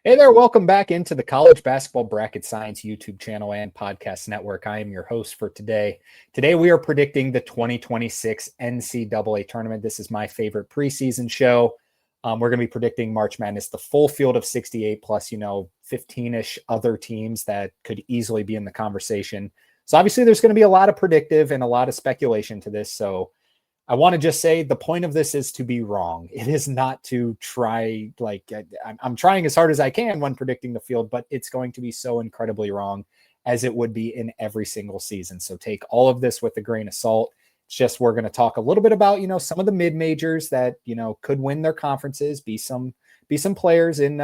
Hey there, welcome back into the College Basketball Bracket Science YouTube channel and podcast network. I am your host for today. Today we are predicting the 2026 NCAA tournament. This is my favorite preseason show. We're going to be predicting March Madness, the full field of 68 plus, 15-ish other teams that could easily be in the conversation. So obviously there's going to be a lot of predictive and a lot of speculation to this. So I want to just say the point of this is to be wrong. It is not to try, I'm trying as hard as I can when predicting the field, but it's going to be so incredibly wrong as it would be in every single season. So take all of this with a grain of salt. It's just, we're going to talk a little bit about, some of the mid-majors that, could win their conferences, be some players in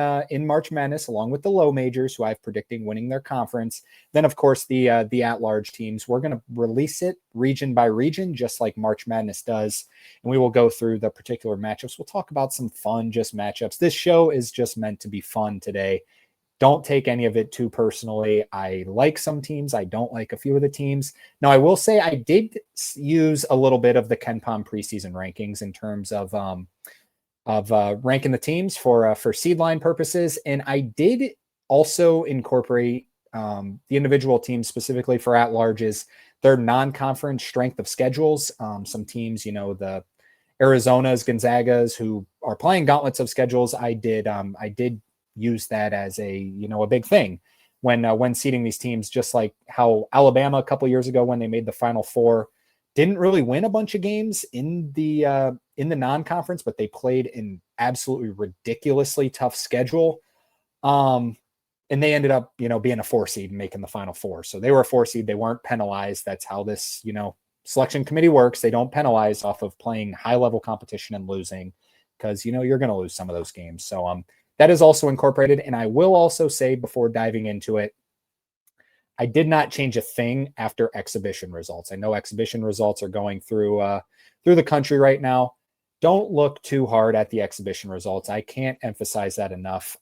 March Madness, along with the low majors who I'm predicting winning their conference. Then, of course, the at-large teams. We're going to release it region by region, just like March Madness does, and we will go through the particular matchups. We'll talk about some fun just matchups. This show is just meant to be fun today. Don't take any of it too personally. I like some teams. I don't like a few of the teams. Now, I will say I did use a little bit of the KenPom preseason rankings in terms of ranking the teams for seed line purposes. And I did also incorporate the individual teams specifically for at-larges, their non-conference strength of schedules. Some teams, the Arizonas, Gonzagas, who are playing gauntlets of schedules. I did use that as a big thing when seeding these teams, just like how Alabama a couple years ago when they made the Final Four didn't really win a bunch of games in the non-conference, but they played an absolutely ridiculously tough schedule. And they ended up, being a 4 seed and making the Final Four. So they were a 4 seed. They weren't penalized. That's how this, selection committee works. They don't penalize off of playing high-level competition and losing because, you're going to lose some of those games. So that is also incorporated. And I will also say before diving into it, I did not change a thing after exhibition results. I know exhibition results are going through the country right now. Don't look too hard at the exhibition results. I can't emphasize that enough.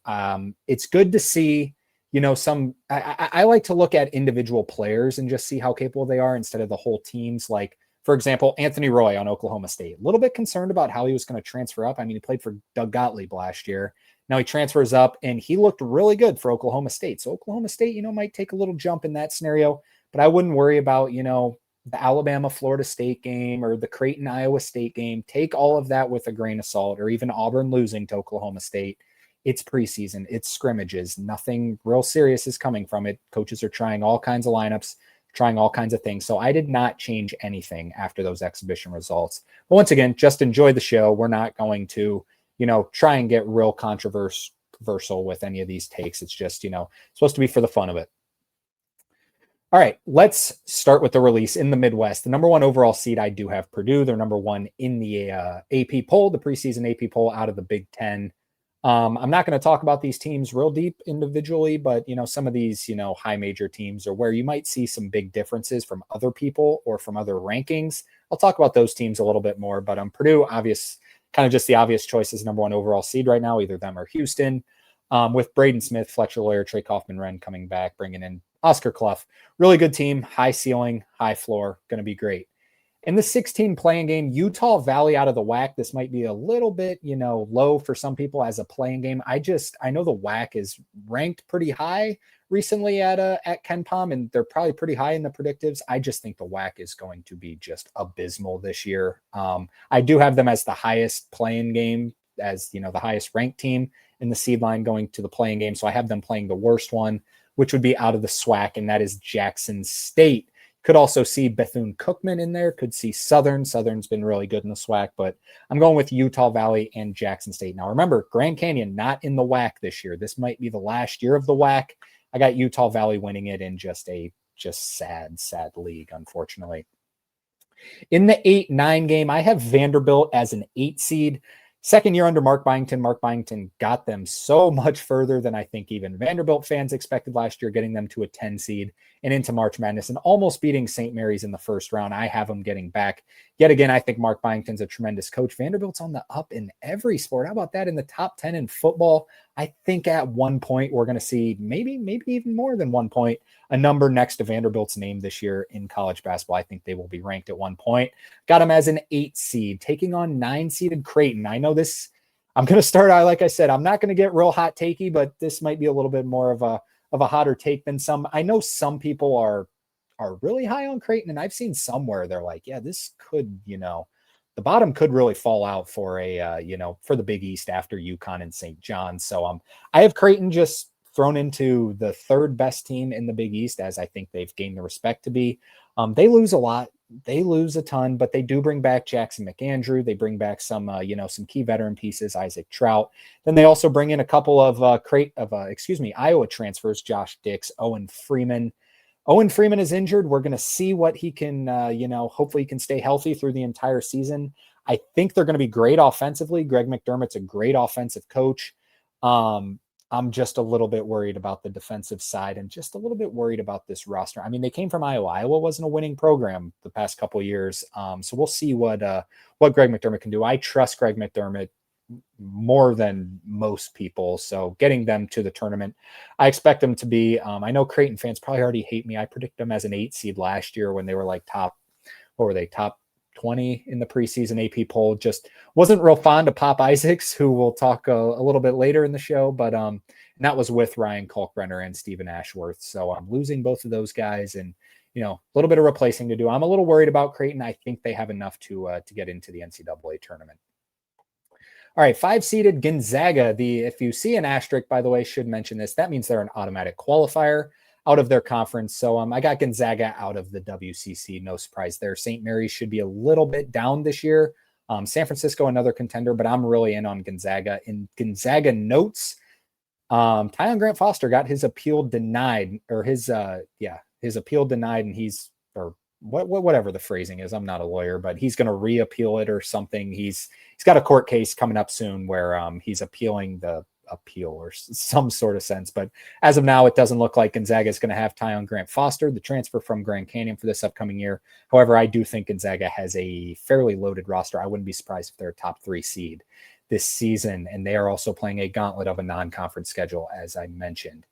It's good to see, I like to look at individual players and just see how capable they are instead of the whole teams. Like, for example, Anthony Roy on Oklahoma State. A little bit concerned about how he was going to transfer up. I mean, he played for Doug Gottlieb last year. Now he transfers up, and he looked really good for Oklahoma State. So Oklahoma State, might take a little jump in that scenario, but I wouldn't worry about, the Alabama-Florida State game or the Creighton-Iowa State game. Take all of that with a grain of salt, or even Auburn losing to Oklahoma State. It's preseason. It's scrimmages. Nothing real serious is coming from it. Coaches are trying all kinds of lineups, trying all kinds of things. So I did not change anything after those exhibition results. But once again, just enjoy the show. We're not going to try and get real controversial with any of these takes. It's just, supposed to be for the fun of it. All right, let's start with the release in the Midwest. The number 1 overall seed, I do have Purdue. They're number 1 in the AP poll, the preseason AP poll out of the Big Ten. I'm not going to talk about these teams real deep individually, but, some of these, high major teams are where you might see some big differences from other people or from other rankings. I'll talk about those teams a little bit more, but Purdue, kind of just the obvious choice is number 1 overall seed right now, either them or Houston, with Braden Smith, Fletcher Loyer, Trey Kaufman-Renn coming back, bringing in Oscar Clough. Really good team, high ceiling, high floor, going to be great. In the 16 playing game, Utah Valley out of the WAC. This might be a little bit, low for some people as a playing game. I know the WAC is ranked pretty high recently at KenPom, and they're probably pretty high in the predictives. I just think the WAC is going to be just abysmal this year. I do have them as the highest playing game, as the highest ranked team in the seed line going to the playing game. So I have them playing the worst one, which would be out of the SWAC, and that is Jackson State. Could also see Bethune-Cookman in there. Could see Southern. Southern's been really good in the SWAC, but I'm going with Utah Valley and Jackson State. Now, remember, Grand Canyon not in the WAC this year. This might be the last year of the WAC. I got Utah Valley winning it in just sad league, unfortunately. In the 8-9 game, I have Vanderbilt as an 8 seed. Second year under Mark Byington. Mark Byington got them so much further than I think even Vanderbilt fans expected last year, getting them to a 10 seed and into March Madness and almost beating St. Mary's in the first round. I have them getting back. Yet again, I think Mark Byington's a tremendous coach. Vanderbilt's on the up in every sport. How about that? In the top 10 in football, I think at one point we're going to see maybe even more than 1 point, a number next to Vanderbilt's name this year in college basketball. I think they will be ranked at 1 point. Got them as an 8 seed, taking on 9-seeded Creighton. I know this, I'm going to start out, like I said, I'm not going to get real hot takey, but this might be a little bit more of a hotter take than some. I know some people are really high on Creighton, and I've seen somewhere they're like, yeah, this could, the bottom could really fall out for for the Big East after UConn and St. John's. So I have Creighton just thrown into the third best team in the Big East, as I think they've gained the respect to be. They lose a lot. They lose a ton, but they do bring back Jackson McAndrew. They bring back some key veteran pieces, Isaac Trout. Then they also bring in a couple of Iowa transfers, Josh Dix, Owen Freeman. Owen Freeman is injured. We're going to see what he can, hopefully he can stay healthy through the entire season. I think they're going to be great offensively. Greg McDermott's a great offensive coach. I'm just a little bit worried about the defensive side and just a little bit worried about this roster. I mean, they came from Iowa. Iowa wasn't a winning program the past couple of years. So we'll see what Greg McDermott can do. I trust Greg McDermott more than most people. So getting them to the tournament, I expect them to be, I know Creighton fans probably already hate me. I predict them as an 8 seed last year when they were like top 20 in the preseason AP poll. Just wasn't real fond of Pop Isaacs, who we'll talk a little bit later in the show, but and that was with Ryan Kalkbrenner and Stephen Ashworth. So I'm losing both of those guys and, a little bit of replacing to do. I'm a little worried about Creighton. I think they have enough to get into the NCAA tournament. All right, 5-seeded Gonzaga. If you see an asterisk, by the way, should mention this. That means they're an automatic qualifier out of their conference. So I got Gonzaga out of the WCC. No surprise there. St. Mary's should be a little bit down this year. San Francisco, another contender, but I'm really in on Gonzaga. In Gonzaga notes, Tyon Grant Foster got his appeal denied, or his appeal denied, and whatever the phrasing is. I'm not a lawyer, but he's going to reappeal it or something. He's got a court case coming up soon where he's appealing the appeal or some sort of sense. But as of now, it doesn't look like Gonzaga is going to have Tyon Grant Foster, the transfer from Grand Canyon, for this upcoming year. However, I do think Gonzaga has a fairly loaded roster. I wouldn't be surprised if they're a top 3 seed this season. And they are also playing a gauntlet of a non-conference schedule, as I mentioned.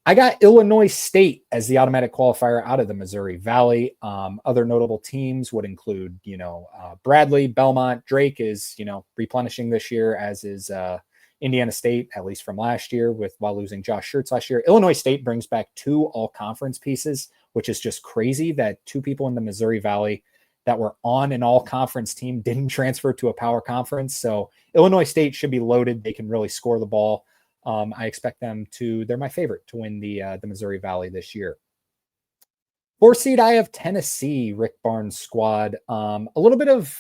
I got Illinois State as the automatic qualifier out of the Missouri Valley. Other notable teams would include, Bradley, Belmont. Drake is, replenishing this year, as is Indiana State, at least from last year, while losing Josh Schertz last year. Illinois State brings back 2 all-conference pieces, which is just crazy that 2 people in the Missouri Valley that were on an all-conference team didn't transfer to a power conference. So Illinois State should be loaded. They can really score the ball. I expect them they're my favorite to win the Missouri Valley this year. 4 seed, I have Tennessee, Rick Barnes' squad. A little bit of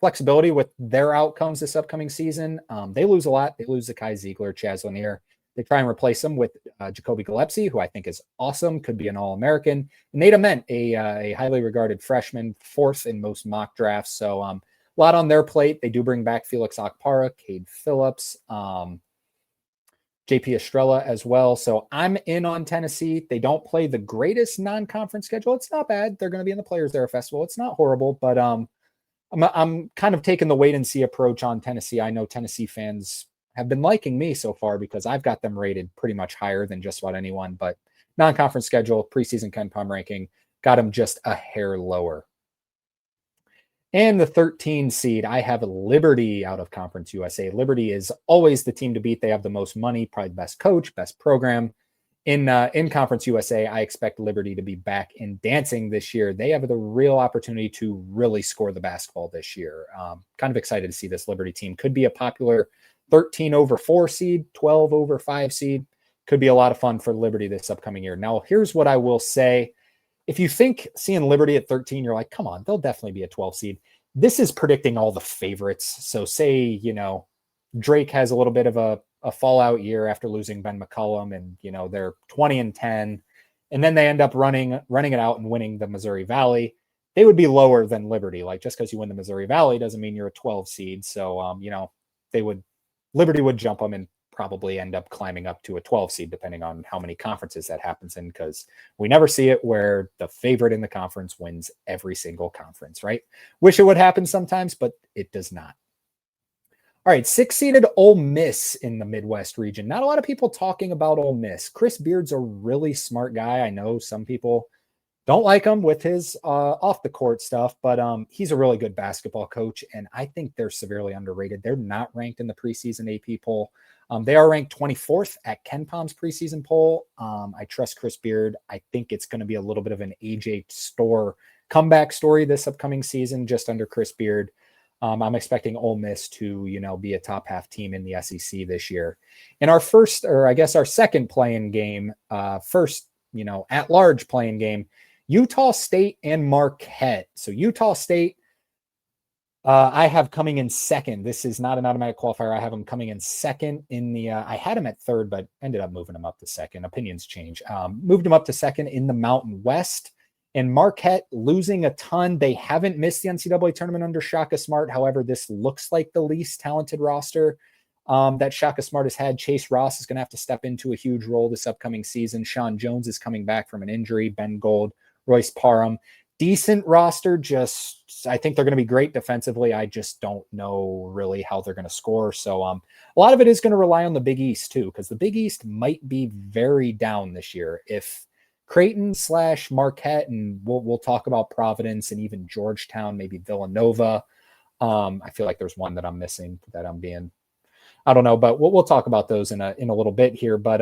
flexibility with their outcomes this upcoming season. They lose a lot. They lose Zakai Ziegler, Chaz Lanier. They try and replace them with Jacoby Gillespie, who I think is awesome, could be an All-American. Nate Ament, a highly regarded freshman, 4th in most mock drafts. So a lot on their plate. They do bring back Felix Okpara, Cade Phillips, JP Estrella as well. So I'm in on Tennessee. They don't play the greatest non-conference schedule. It's not bad. They're going to be in the Players Era Festival. It's not horrible, but I'm kind of taking the wait and see approach on Tennessee. I know Tennessee fans have been liking me so far because I've got them rated pretty much higher than just about anyone, but non-conference schedule, preseason KenPom ranking, got them just a hair lower. And the 13 seed, I have Liberty out of Conference USA. Liberty is always the team to beat. They have the most money, probably the best coach, best program. In Conference USA, I expect Liberty to be back in dancing this year. They have the real opportunity to really score the basketball this year. Kind of excited to see this Liberty team. Could be a popular 13 over 4 seed, 12 over 5 seed. Could be a lot of fun for Liberty this upcoming year. Now, here's what I will say. If you think seeing Liberty at 13, you're like, come on, they'll definitely be a 12 seed. This is predicting all the favorites. So say, Drake has a little bit of a fallout year after losing Ben McCollum, and, they're 20-10, and then they end up running it out and winning the Missouri Valley. They would be lower than Liberty. Like, just because you win the Missouri Valley doesn't mean you're a 12 seed. So, Liberty would jump them and probably end up climbing up to a 12 seed, depending on how many conferences that happens in, because we never see it where the favorite in the conference wins every single conference, right? Wish it would happen sometimes, but it does not. All right, 6-seeded Ole Miss in the Midwest region. Not a lot of people talking about Ole Miss. Chris Beard's a really smart guy. I know some people Don't like him with his off the court stuff, but he's a really good basketball coach, and I think they're severely underrated. They're not ranked in the preseason AP poll. They are ranked 24th at KenPom's preseason poll. I trust Chris Beard. I think it's going to be a little bit of an AJ Storr comeback story this upcoming season, just under Chris Beard. I'm expecting Ole Miss to, be a top half team in the SEC this year. In our first, or I guess our second playing game, at large playing game, Utah State and Marquette. So Utah State, I have coming in second. This is not an automatic qualifier. I have them coming in second in the, I had them at third, but ended up moving them up to second. Opinions change. Moved them up to second in the Mountain West. And Marquette losing a ton. They haven't missed the NCAA tournament under Shaka Smart. However, this looks like the least talented roster that Shaka Smart has had. Chase Ross is going to have to step into a huge role this upcoming season. Sean Jones is coming back from an injury. Ben Gold, Royce Parham. Decent roster. I think they're going to be great defensively. I just don't know really how they're going to score. So a lot of it is going to rely on the Big East too, because the Big East might be very down this year. If Creighton / Marquette, and we'll talk about Providence and even Georgetown, maybe Villanova. I feel like there's one that I'm missing that I don't know, but we'll talk about those in a little bit here. But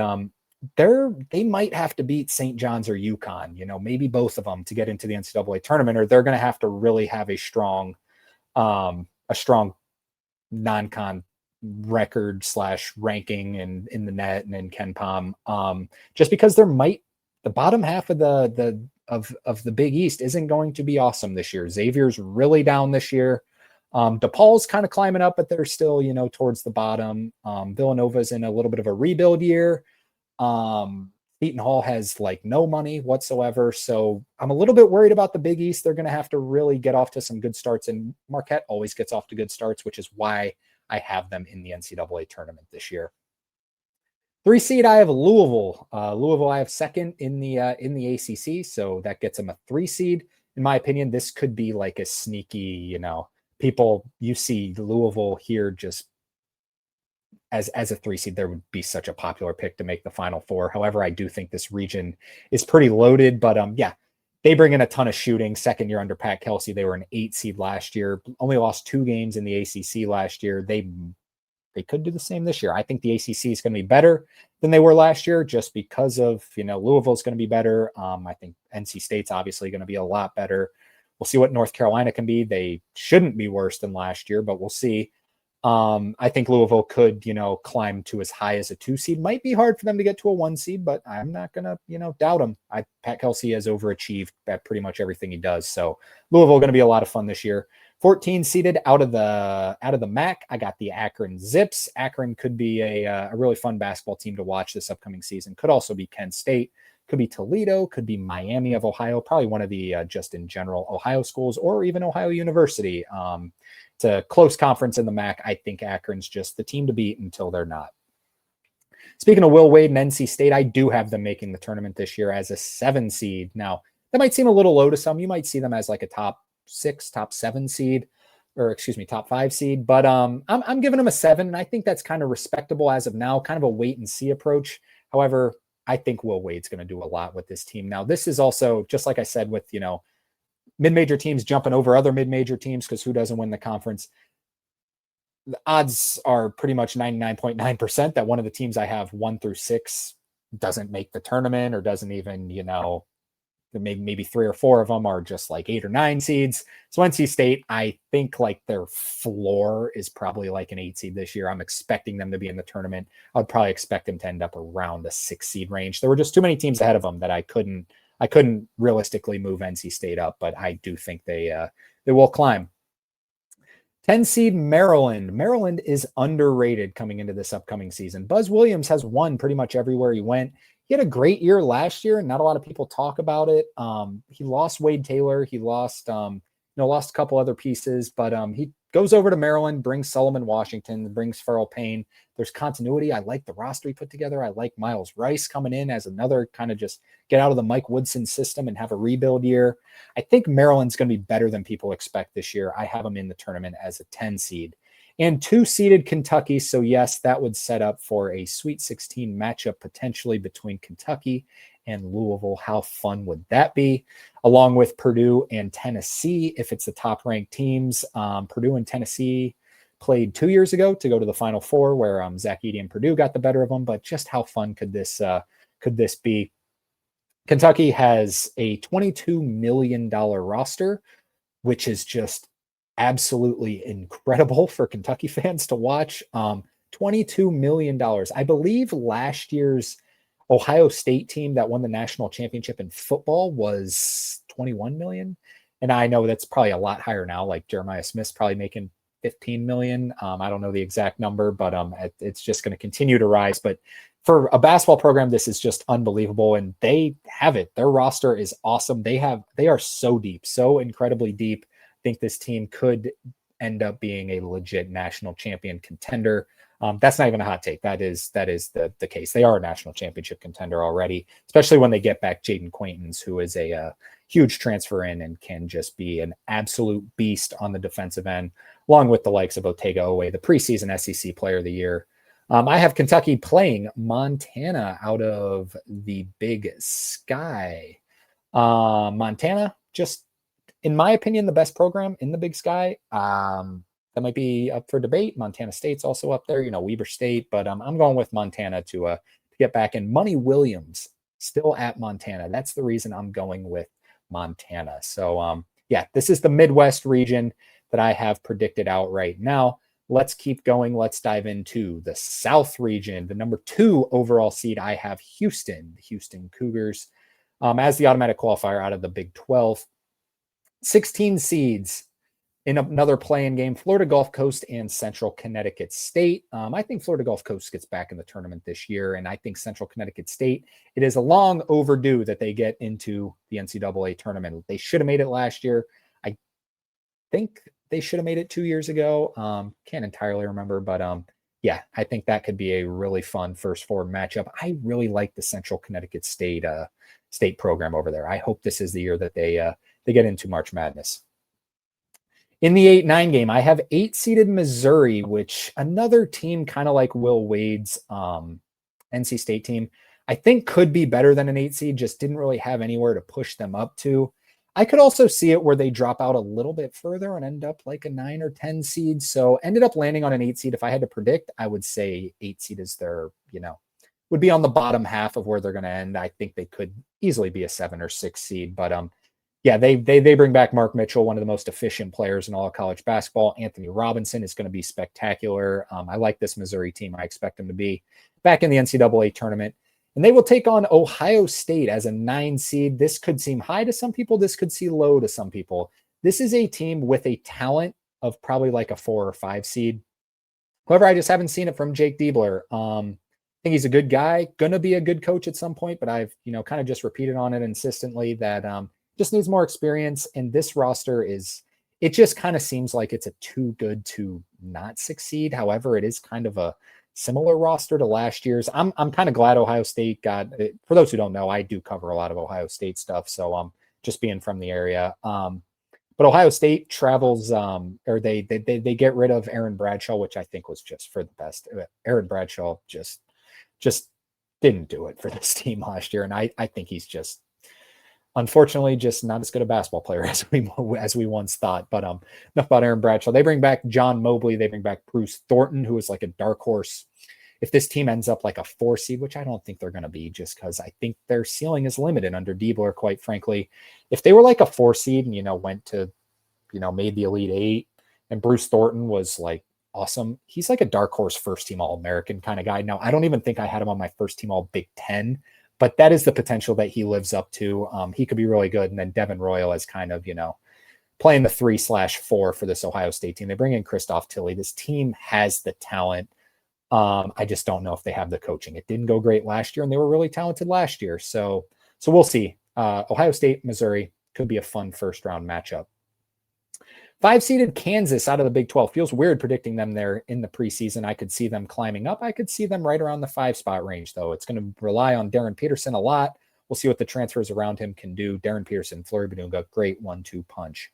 they might have to beat St. John's or UConn, maybe both of them to get into the NCAA tournament, or they're going to have to really have a strong non-con record / ranking in the net and in KenPom, just because the bottom half of the Big East isn't going to be awesome this year. Xavier's really down this year. DePaul's kind of climbing up, but they're still, towards the bottom. Villanova's in a little bit of a rebuild year. Eaton Hall has no money whatsoever. So I'm a little bit worried about the Big East. They're going to have to really get off to some good starts, and Marquette always gets off to good starts, which is why I have them in the NCAA tournament this year. 3 seed, I have Louisville. Louisville, I have second in the ACC, so that gets them a 3 seed. In my opinion, this could be like a sneaky, you see Louisville here just as a 3 seed. There would be such a popular pick to make the Final Four. However, I do think this region is pretty loaded, but they bring in a ton of shooting. Second year under Pat Kelsey, they were an 8 seed last year. Only lost 2 games in the ACC last year. They could do the same this year. I think the ACC is going to be better than they were last year just because of, Louisville's going to be better. I think NC State's obviously going to be a lot better. We'll see what North Carolina can be. They shouldn't be worse than last year, but we'll see. I think Louisville could, climb to as high as a 2 seed. Might be hard for them to get to a 1 seed, but I'm not going to, doubt them. Pat Kelsey has overachieved at pretty much everything he does. So Louisville going to be a lot of fun this year. 14 seeded out of the MAC. I got the Akron Zips. Akron could be a really fun basketball team to watch this upcoming season. Could also be Kent State, could be Toledo, could be Miami of Ohio, probably one of the just in general Ohio schools, or even Ohio University. It's a close conference in the MAC. I think Akron's just the team to beat until they're not. Speaking of Will Wade and NC State, I do have them making the tournament this year as a 7 seed. Now, that might seem a little low to some. You might see them as like a top 6, top 7 seed, or excuse me, top 5 seed. But I'm giving them a 7, and I think that's kind of respectable as of now, kind of a wait and see approach. However, I think Will Wade's going to do a lot with this team. Now, this is also, just like I said, with, mid-major teams jumping over other mid-major teams, because who doesn't win the conference? The odds are pretty much 99.9% that one of the teams I have 1 through 6 doesn't make the tournament, or doesn't even, maybe 3 or 4 of them are just like 8 or 9 seeds. So NC State, I think their floor is probably like an 8 seed this year. I'm expecting them to be in the tournament. I would probably expect them to end up around the 6 seed range. There were just too many teams ahead of them that I couldn't realistically move NC State up, but I do think they will climb. 10 seed Maryland. Maryland is underrated coming into this upcoming season. Buzz Williams has won pretty much everywhere he went. He had a great year last year, and not a lot of people talk about it. He lost Wade Taylor. He lost a couple other pieces, but he goes over to Maryland, brings Sullivan Washington, brings Farrell Payne. There's continuity. I like the roster he put together. I like Miles Rice coming in as another kind of just get out of the Mike Woodson system and have a rebuild year. I think Maryland's going to be better than people expect this year. I have them in the tournament as a 10 seed. And 2-seeded Kentucky. So yes, that would set up for a Sweet 16 matchup potentially between Kentucky and Louisville. How fun would that be? Along with Purdue and Tennessee, if it's the top ranked teams. Purdue and Tennessee played 2 years ago to go to the Final Four, where Zach Edey and Purdue got the better of them. But just how fun could this be? Kentucky has a $22 million roster, which is just absolutely incredible for Kentucky fans to watch. $22 million. I believe last year's Ohio State team that won the national championship in football was 21 million. And I know that's probably a lot higher now. Like Jeremiah Smith's probably making 15 million. I don't know the exact number, but it's just going to continue to rise. But for a basketball program, this is just unbelievable. And they have it. Their roster is awesome. They are so deep, so incredibly deep. I think this team could end up being a legit national champion contender. That's not even a hot take. That is the case. They are a national championship contender already, especially when they get back Jaden Quaintance, who is a huge transfer in and can just be an absolute beast on the defensive end, along with the likes of Otega Owe, the preseason SEC Player of the Year. I have Kentucky playing Montana out of the Big Sky. Montana, just in my opinion, the best program in the Big Sky. That might be up for debate. Montana State's also up there, Weber State, but I'm going with Montana to get back in. Money Williams still at Montana. That's the reason I'm going with Montana. So this is the Midwest region that I have predicted out right now. Let's keep going. Let's dive into the South region. The number 2 overall seed, I have Houston, the Houston Cougars, as the automatic qualifier out of the Big 12. 16 seeds in another play-in game, Florida Gulf Coast and Central Connecticut State. I think Florida Gulf Coast gets back in the tournament this year, and I think Central Connecticut State, it is long overdue that they get into the NCAA tournament. They should have made it last year. I think they should have made it 2 years ago. Can't entirely remember, but I think that could be a really fun first 4 matchup. I really like the Central Connecticut State program over there. I hope this is the year that they get into March Madness. In the 8-9 game, I have 8-seeded Missouri, which another team kind of like Will Wade's NC State team, I think could be better than an 8 seed, just didn't really have anywhere to push them up to. I could also see it where they drop out a little bit further and end up like a 9 or 10 seed. So ended up landing on an 8 seed. If I had to predict, I would say 8 seed is their, would be on the bottom half of where they're going to end. I think they could easily be a 7 or 6 seed, but they bring back Mark Mitchell, one of the most efficient players in all of college basketball. Anthony Robinson is going to be spectacular. I like this Missouri team. I expect them to be back in the NCAA tournament. And they will take on Ohio State as a 9 seed. This could seem high to some people. This could seem low to some people. This is a team with a talent of probably like a 4 or 5 seed. However, I just haven't seen it from Jake Diebler. I think he's a good guy, going to be a good coach at some point, but I've, kind of just repeated on it insistently that just needs more experience. And this roster it just kind of seems like it's a too good to not succeed. However, it is kind of a similar roster to last year's. I'm kind of glad Ohio State got it. For those who don't know, I do cover a lot of Ohio State stuff. So just being from the area. But Ohio State travels, or they get rid of Aaron Bradshaw, which I think was just for the best. Aaron Bradshaw just didn't do it for this team last year. And I think he's just, unfortunately, just not as good a basketball player as we once thought. But enough about Aaron Bradshaw. They bring back John Mobley. They bring back Bruce Thornton, who is like a dark horse. If this team ends up like a 4 seed, which I don't think they're going to be, just because I think their ceiling is limited under Diebler, quite frankly. If they were like a 4 seed and, went to, made the Elite 8, and Bruce Thornton was like awesome, he's like a dark horse first team All-American kind of guy. Now, I don't even think I had him on my first team All Big Ten, but that is the potential that he lives up to. He could be really good. And then Devin Royal is kind of, playing the 3/4 for this Ohio State team. They bring in Christoph Tilley. This team has the talent. I just don't know if they have the coaching. It didn't go great last year, and they were really talented last year. So we'll see. Ohio State, Missouri could be a fun first round matchup. 5-seeded Kansas out of the Big 12. Feels weird predicting them there in the preseason. I could see them climbing up. I could see them right around the 5-spot range, though. It's going to rely on Darren Peterson a lot. We'll see what the transfers around him can do. Darren Peterson, Fleury Badunga, great 1-2 punch.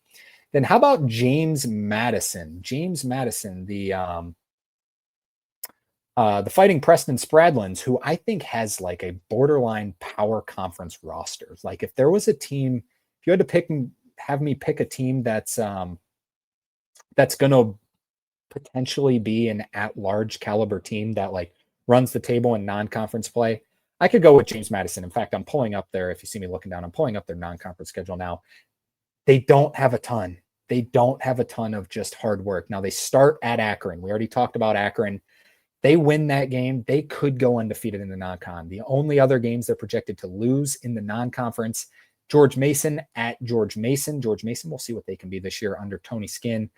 Then how about James Madison? James Madison, the The Fighting Preston Spradlins, who I think has like a borderline power conference roster. Like if there was a team, if you had to have me pick a team that's going to potentially be an at-large caliber team that like runs the table in non-conference play, I could go with James Madison. In fact, I'm pulling up there. If you see me looking down, I'm pulling up their non-conference schedule now. They don't have a ton. They don't have a ton of just hard work. Now they start at Akron. We already talked about Akron. They win that game, they could go undefeated in the non-con. The only other games they're projected to lose in the non-conference, George Mason at George Mason. George Mason, we'll see what they can be this year under Tony Skinn.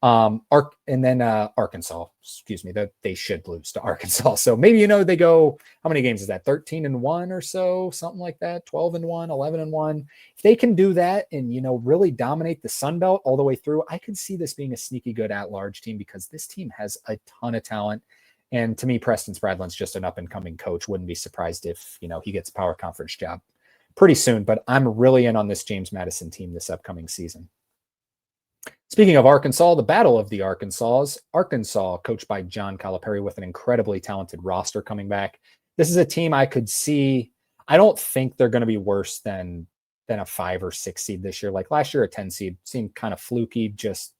And then Arkansas, excuse me, that they should lose to Arkansas. So maybe, they go, how many games is that? 13-1 or so, something like that, 12-1, 11-1. If they can do that and, really dominate the Sun Belt all the way through, I could see this being a sneaky good at-large team because this team has a ton of talent. And to me, Preston Spradlin's just an up-and-coming coach. Wouldn't be surprised if, he gets a power conference job pretty soon. But I'm really in on this James Madison team this upcoming season. Speaking of Arkansas, the Battle of the Arkansas, coached by John Calipari with an incredibly talented roster coming back. This is a team I could see. I don't think they're going to be worse than a 5 or 6 seed this year. Like last year, a 10 seed seemed kind of fluky. Just,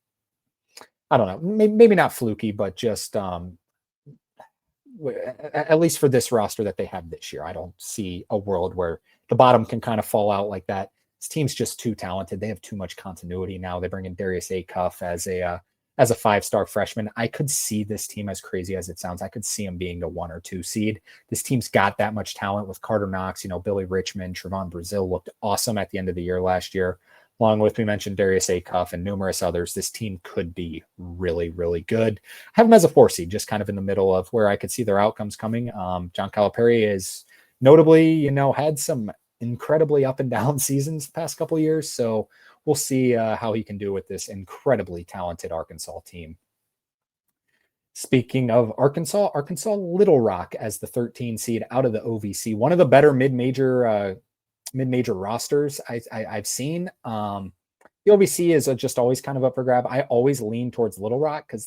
I don't know, maybe not fluky, but just at least for this roster that they have this year, I don't see a world where the bottom can kind of fall out like that. This team's just too talented. They have too much continuity now. They bring in Darius Acuff as a 5-star freshman. I could see this team, as crazy as it sounds, I could see them being the 1 or 2 seed. This team's got that much talent with Carter Knox, Billy Richmond, Trevon Brazile looked awesome at the end of the year last year. Along with, we mentioned Darius Acuff and numerous others, this team could be really, really good. I have them as a 4 seed, just kind of in the middle of where I could see their outcomes coming. John Calipari is notably, had some incredibly up and down seasons the past couple of years. So we'll see how he can do with this incredibly talented Arkansas team. Speaking of Arkansas Little Rock as the 13 seed out of the OVC, one of the better mid-major rosters I've seen. The OVC is just always kind of up for grab. I always lean towards Little Rock because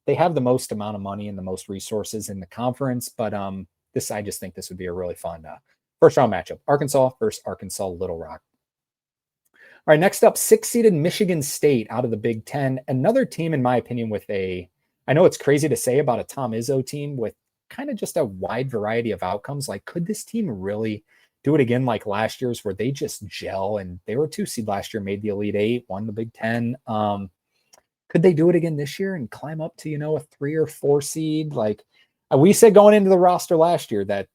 they have the most amount of money and the most resources in the conference. But I just think this would be a really fun first round matchup. Arkansas versus Arkansas Little Rock. All right, next up, 6-seeded Michigan State out of the Big Ten. Another team, in my opinion, I know it's crazy to say about a Tom Izzo team with kind of just a wide variety of outcomes. Like, could this team really do it again like last year's where they just gel? And they were a 2 seed last year, made the Elite Eight, won the Big Ten. Could they do it again this year and climb up to, a 3 or 4 seed? Like we said going into the roster last year that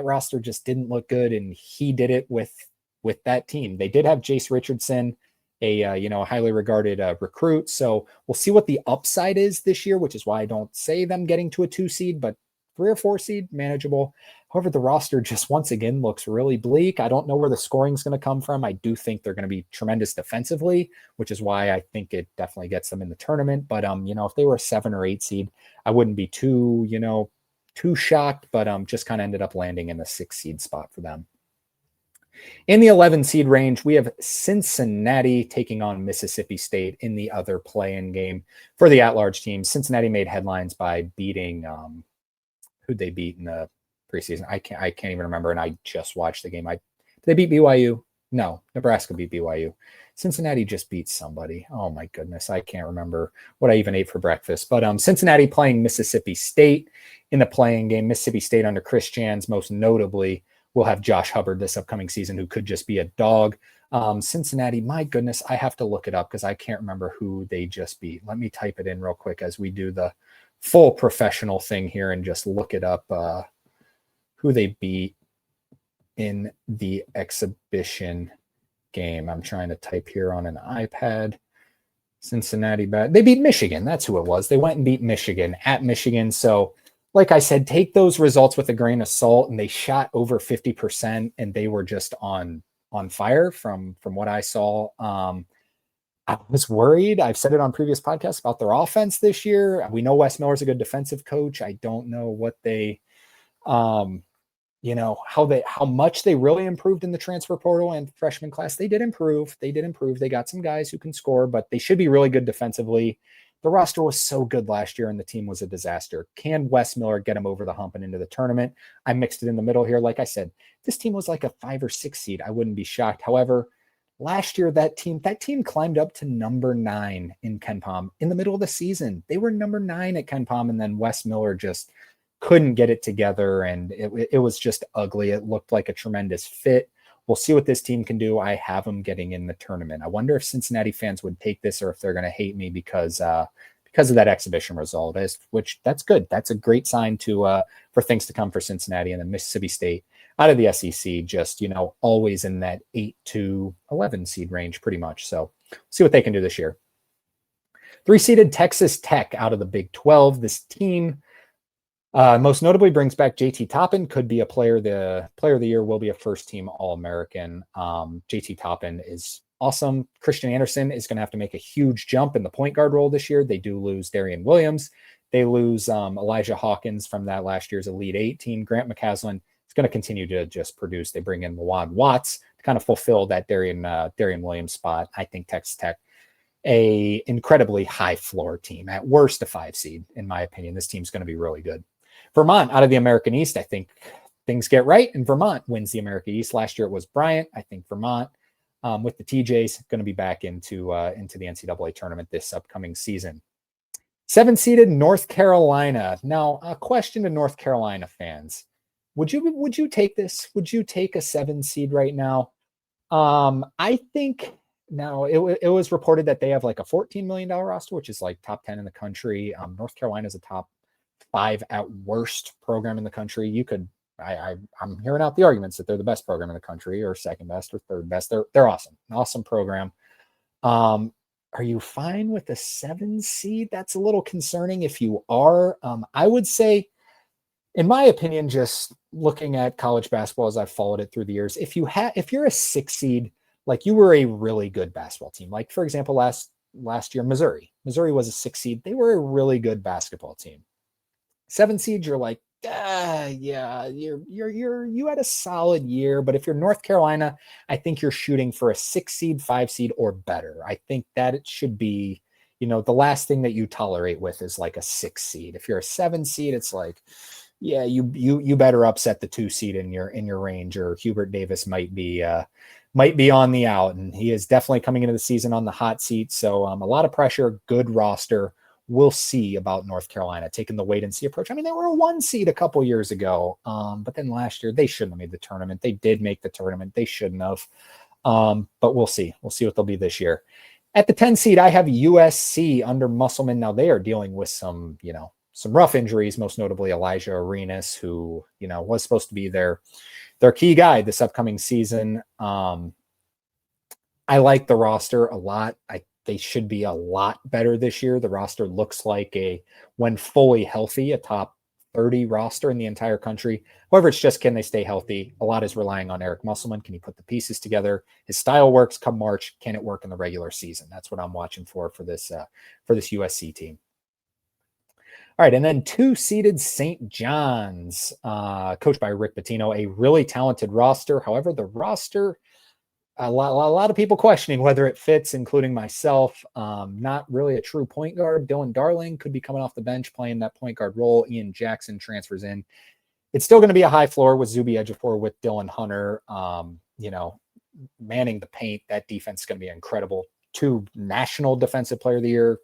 roster just didn't look good, and he did it with that team. They did have Jace Richardson, a highly regarded recruit. So we'll see what the upside is this year, which is why I don't say them getting to a 2 seed, but 3 or 4 seed, manageable. However, the roster just once again looks really bleak. I don't know where the scoring is going to come from. I do think they're going to be tremendous defensively, which is why I think it definitely gets them in the tournament. But if they were a 7 or 8 seed, I wouldn't be too shocked, but just kind of ended up landing in the 6 seed spot for them. In the 11 seed range, we have Cincinnati taking on Mississippi State in the other play-in game for the at-large team. Cincinnati made headlines by beating who'd they beat in the preseason? I can't even remember, and I just watched the game. Did they beat BYU? No, Nebraska beat BYU. Cincinnati just beat somebody. Oh my goodness, I can't remember what I even ate for breakfast. But Cincinnati playing Mississippi State in the play-in game. Mississippi State under Chris Jans, most notably, will have Josh Hubbard this upcoming season, who could just be a dog. Cincinnati, my goodness, I have to look it up because I can't remember who they just beat. Let me type it in real quick as we do the full professional thing here and just look it up, who they beat in the exhibition game. I'm trying to type here on an iPad. Cincinnati, they beat Michigan. That's who it was. They went and beat Michigan at Michigan. So, like I said, take those results with a grain of salt, and they shot over 50%, and they were just on fire from what I saw. I was worried. I've said it on previous podcasts about their offense this year. We know Wes Miller's a good defensive coach. I don't know what they, how much they really improved in the transfer portal and freshman class. They did improve. They got some guys who can score, but they should be really good defensively. The roster was so good last year and the team was a disaster. Can Wes Miller get him over the hump and into the tournament? I mixed it in the middle here. Like I said, this team was like a 5 or 6 seed. I wouldn't be shocked. However, last year that team climbed up to number 9 in KenPom in the middle of the season. They were number 9 at KenPom, and then Wes Miller just couldn't get it together, and it was just ugly. It looked like a tremendous fit. We'll see what this team can do. I have them getting in the tournament. I wonder if Cincinnati fans would take this or if they're going to hate me because of that exhibition result. Which that's good. That's a great sign to for things to come for Cincinnati, and then Mississippi State out of the SEC, just always in that 8 to 11 seed range, pretty much. So see what they can do this year. 3-seeded Texas Tech out of the Big 12. This team most notably brings back JT Toppin, could be a player of the year, will be a first-team All-American. JT Toppin is awesome. Christian Anderson is going to have to make a huge jump in the point guard role this year. They do lose Darian Williams. They lose Elijah Hawkins from that last year's Elite 8 team. Grant McCaslin is going to continue to just produce. They bring in Lawan Watts to kind of fulfill that Darian Williams spot. I think Texas Tech, a incredibly high floor team, at worst a 5 seed, in my opinion. This team's going to be really good. Vermont out of the American East, I think things get right, and Vermont wins the American East. Last year it was Bryant. I think Vermont, with the TJs, going to be back into the NCAA tournament this upcoming season. 7-seeded North Carolina. Now, a question to North Carolina fans: Would you take this? Would you take a 7 seed right now? I think now it was reported that they have like a $14 million roster, which is like top 10 in the country. North Carolina is a top 5 at worst program in the country. I'm hearing out the arguments that they're the best program in the country, or second best, or third best. They're awesome, an awesome program. Are you fine with a 7 seed? That's a little concerning if you are. I would say, in my opinion, just looking at college basketball as I've followed it through the years, if you're a 6 seed, like you were a really good basketball team. Like, for example, last year, Missouri was a 6 seed. They were a really good basketball team. 7 seed, you're like, yeah, you had a solid year. But if you're North Carolina, I think you're shooting for a 6 seed, 5 seed, or better. I think that it should be, the last thing that you tolerate with is like a 6 seed. If you're a 7 seed, it's like, yeah, you better upset the 2 seed in your range, or Hubert Davis might be on the out, and he is definitely coming into the season on the hot seat. So a lot of pressure, good roster. We'll see about North Carolina taking the wait and see approach. I mean, they were a 1 seed a couple years ago, but then last year they shouldn't have made the tournament. They did make the tournament. They shouldn't have. But we'll see. We'll see what they'll be this year. At the 10 seed, I have USC under Musselman. Now they are dealing with some rough injuries, most notably Elijah Arenas, who was supposed to be their key guy this upcoming season. I like the roster a lot. They should be a lot better this year. The roster looks like when fully healthy, a top 30 roster in the entire country. However, it's just, can they stay healthy? A lot is relying on Eric Musselman. Can he put the pieces together? His style works come March. Can it work in the regular season? That's what I'm watching for this USC team. All right, and then 2-seeded St. John's, coached by Rick Pitino, a really talented roster. However, the roster, a lot of people questioning whether it fits, including myself. Not really a true point guard. Dylan Darling could be coming off the bench playing that point guard role. Ian Jackson transfers in. It's still going to be a high floor with Zuby Ejiofor, with Dylan Hunter, manning the paint. That defense is going to be incredible. 2 national defensive player of the year,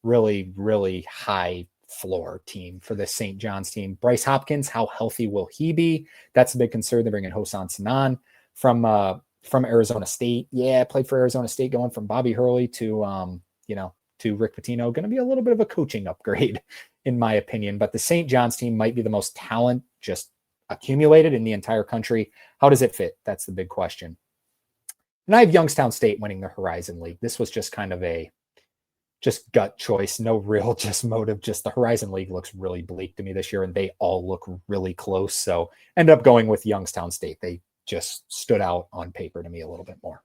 really, really high floor team for the St. John's team. Bryce Hopkins, how healthy will he be? That's a big concern. They bring in Hosan Sanan from Arizona State. Yeah, played for Arizona State, going from Bobby Hurley to Rick Pitino. Going to be a little bit of a coaching upgrade, in my opinion. But the St. John's team might be the most talent just accumulated in the entire country. How does it fit? That's the big question. And I have Youngstown State winning the Horizon League. This was just kind of a gut choice, no real just motive. Just the Horizon League looks really bleak to me this year, and they all look really close. So ended up going with Youngstown State. They just stood out on paper to me a little bit more.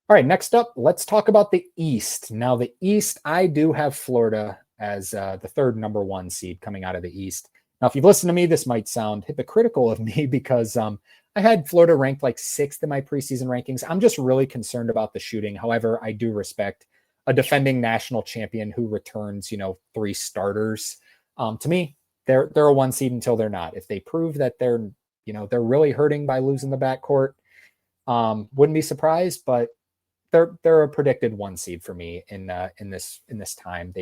All right, next up, let's talk about the East. Now, the East, I do have Florida as the 3rd number 1 seed coming out of the East. Now, if you've listened to me, this might sound hypocritical of me because I had Florida ranked like 6th in my preseason rankings. I'm just really concerned about the shooting. However, I do respect a defending national champion who returns, 3 starters. To me, they're a 1 seed until they're not. If they prove that they're really hurting by losing the backcourt, wouldn't be surprised, but they're a predicted 1 seed for me in this time.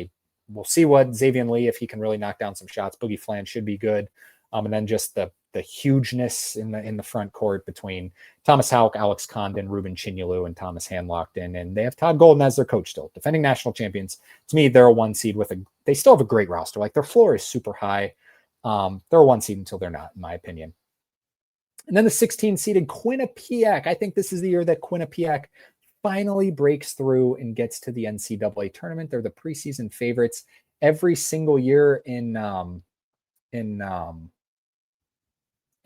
We'll see what Xavier Lee, if he can really knock down some shots. Boogie Flan should be good. And then just the hugeness in the front court between Thomas Houck, Alex Condon, Ruben Chinyelu, and Thomas Handlockton. And they have Todd Golden as their coach still, defending national champions. To me, they're a 1 seed they still have a great roster. Like, their floor is super high. They're a 1 seed until they're not, in my opinion. And then the 16-seeded Quinnipiac. I think this is the year that Quinnipiac finally breaks through and gets to the NCAA tournament. They're the preseason favorites every single year in the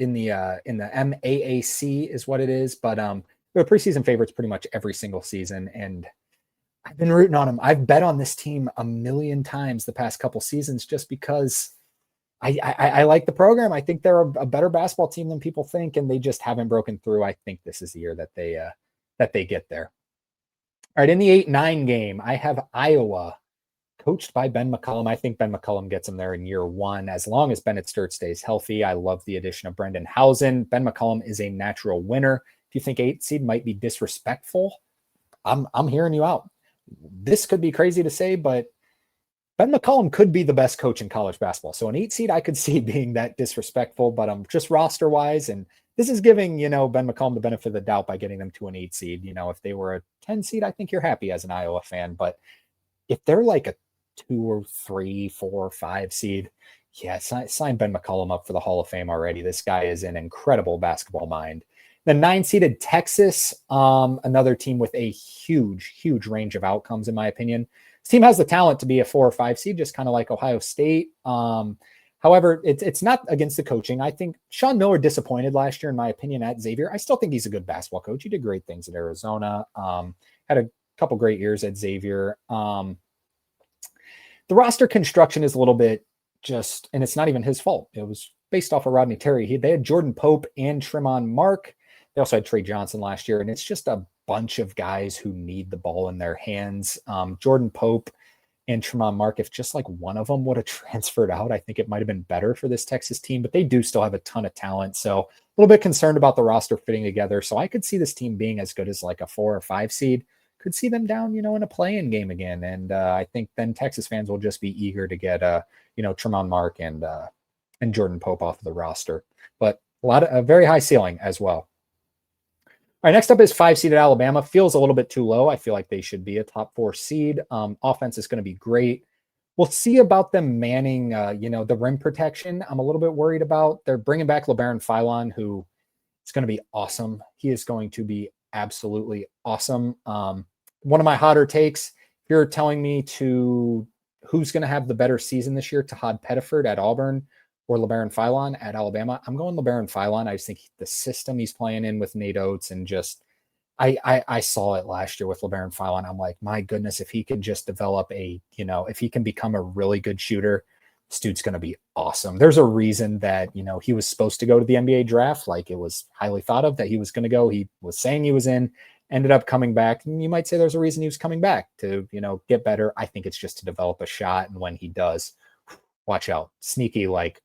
MAAC is what it is, but they're preseason favorites pretty much every single season, and I've been rooting on them. I've bet on this team a million times the past couple seasons just because I like the program. I think they're a better basketball team than people think, and they just haven't broken through. I think this is the year that they get there. All right, in the 8-9 game, I have Iowa, coached by Ben McCollum. I think Ben McCollum gets them there in year 1, as long as Bennett Sturt stays healthy. I love the addition of Brendan Hausen. Ben McCollum is a natural winner. If you think 8 seed might be disrespectful, I'm hearing you out. This could be crazy to say, but Ben McCollum could be the best coach in college basketball. So an 8 seed I could see being that disrespectful, but just roster wise, and this is giving, Ben McCollum the benefit of the doubt by getting them to an 8 seed. If they were a 10 seed, I think you're happy as an Iowa fan. But if they're like a 2 or 3, 4, 5 seed, yeah, sign Ben McCollum up for the Hall of Fame already. This guy is an incredible basketball mind. The 9-seeded Texas, another team with a huge range of outcomes, in my opinion. This team has the talent to be a 4 or 5 seed, just kind of like Ohio State. However, it's not against the coaching. I think Sean Miller disappointed last year, in my opinion, at Xavier. I still think he's a good basketball coach. He did great things at Arizona. Had a couple great years at Xavier. The roster construction is a little bit and it's not even his fault. It was based off of Rodney Terry. They had Jordan Pope and Tremont Mark. They also had Trey Johnson last year, and it's just a bunch of guys who need the ball in their hands. Jordan Pope and Tremont Mark, if just like one of them would have transferred out, I think it might have been better for this Texas team, but they do still have a ton of talent. So a little bit concerned about the roster fitting together. So I could see this team being as good as like a 4 or 5 seed. Could see them down, in a play-in game again. And I think then Texas fans will just be eager to get, Tremont Mark and Jordan Pope off of the roster. But a very high ceiling as well. All right, next up is 5-seeded Alabama. Feels a little bit too low. I feel like they should be a top 4 seed. Offense is going to be great. We'll see about them manning, the rim protection. I'm a little bit worried about. They're bringing back LeBaron Philon, who is going to be awesome. He is going to be absolutely awesome. One of my hotter takes, if you're telling me who's going to have the better season this year, Tahad Pettiford at Auburn or LeBaron Philon at Alabama, I'm going LeBaron Philon. I just think the system he's playing in with Nate Oates and just I saw it last year with LeBaron Philon. I'm like, my goodness, if he can just develop if he can become a really good shooter, this dude's going to be awesome. There's a reason that, he was supposed to go to the NBA draft. Like, it was highly thought of that he was going to go. He was saying he was in, ended up coming back. And you might say there's a reason he was coming back to, get better. I think it's just to develop a shot. And when he does, watch out. Sneaky, like,